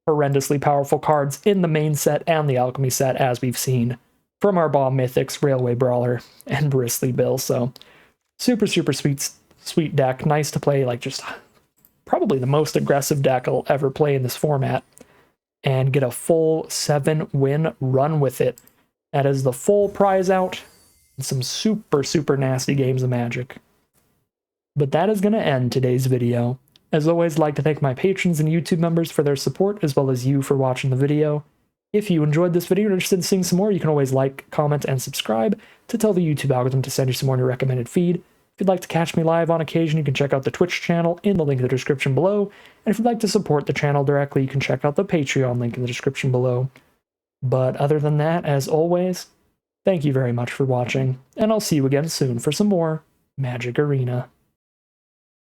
horrendously powerful cards in the main set and the alchemy set, as we've seen from our Bomb Mythics, Railway Brawler, and Bristly Bill. So super, super sweet deck. Nice to play, like just probably the most aggressive deck I'll ever play in this format, and get a full 7-win run with it. That is the full prize out and some super, super nasty games of Magic. But that is going to end today's video. As always, I'd like to thank my patrons and YouTube members for their support, as well as you for watching the video. If you enjoyed this video and are interested in seeing some more, you can always like, comment, and subscribe to tell the YouTube algorithm to send you some more in your recommended feed. If you'd like to catch me live on occasion, you can check out the Twitch channel in the link in the description below. And if you'd like to support the channel directly, you can check out the Patreon link in the description below. But other than that, as always, thank you very much for watching, and I'll see you again soon for some more Magic Arena.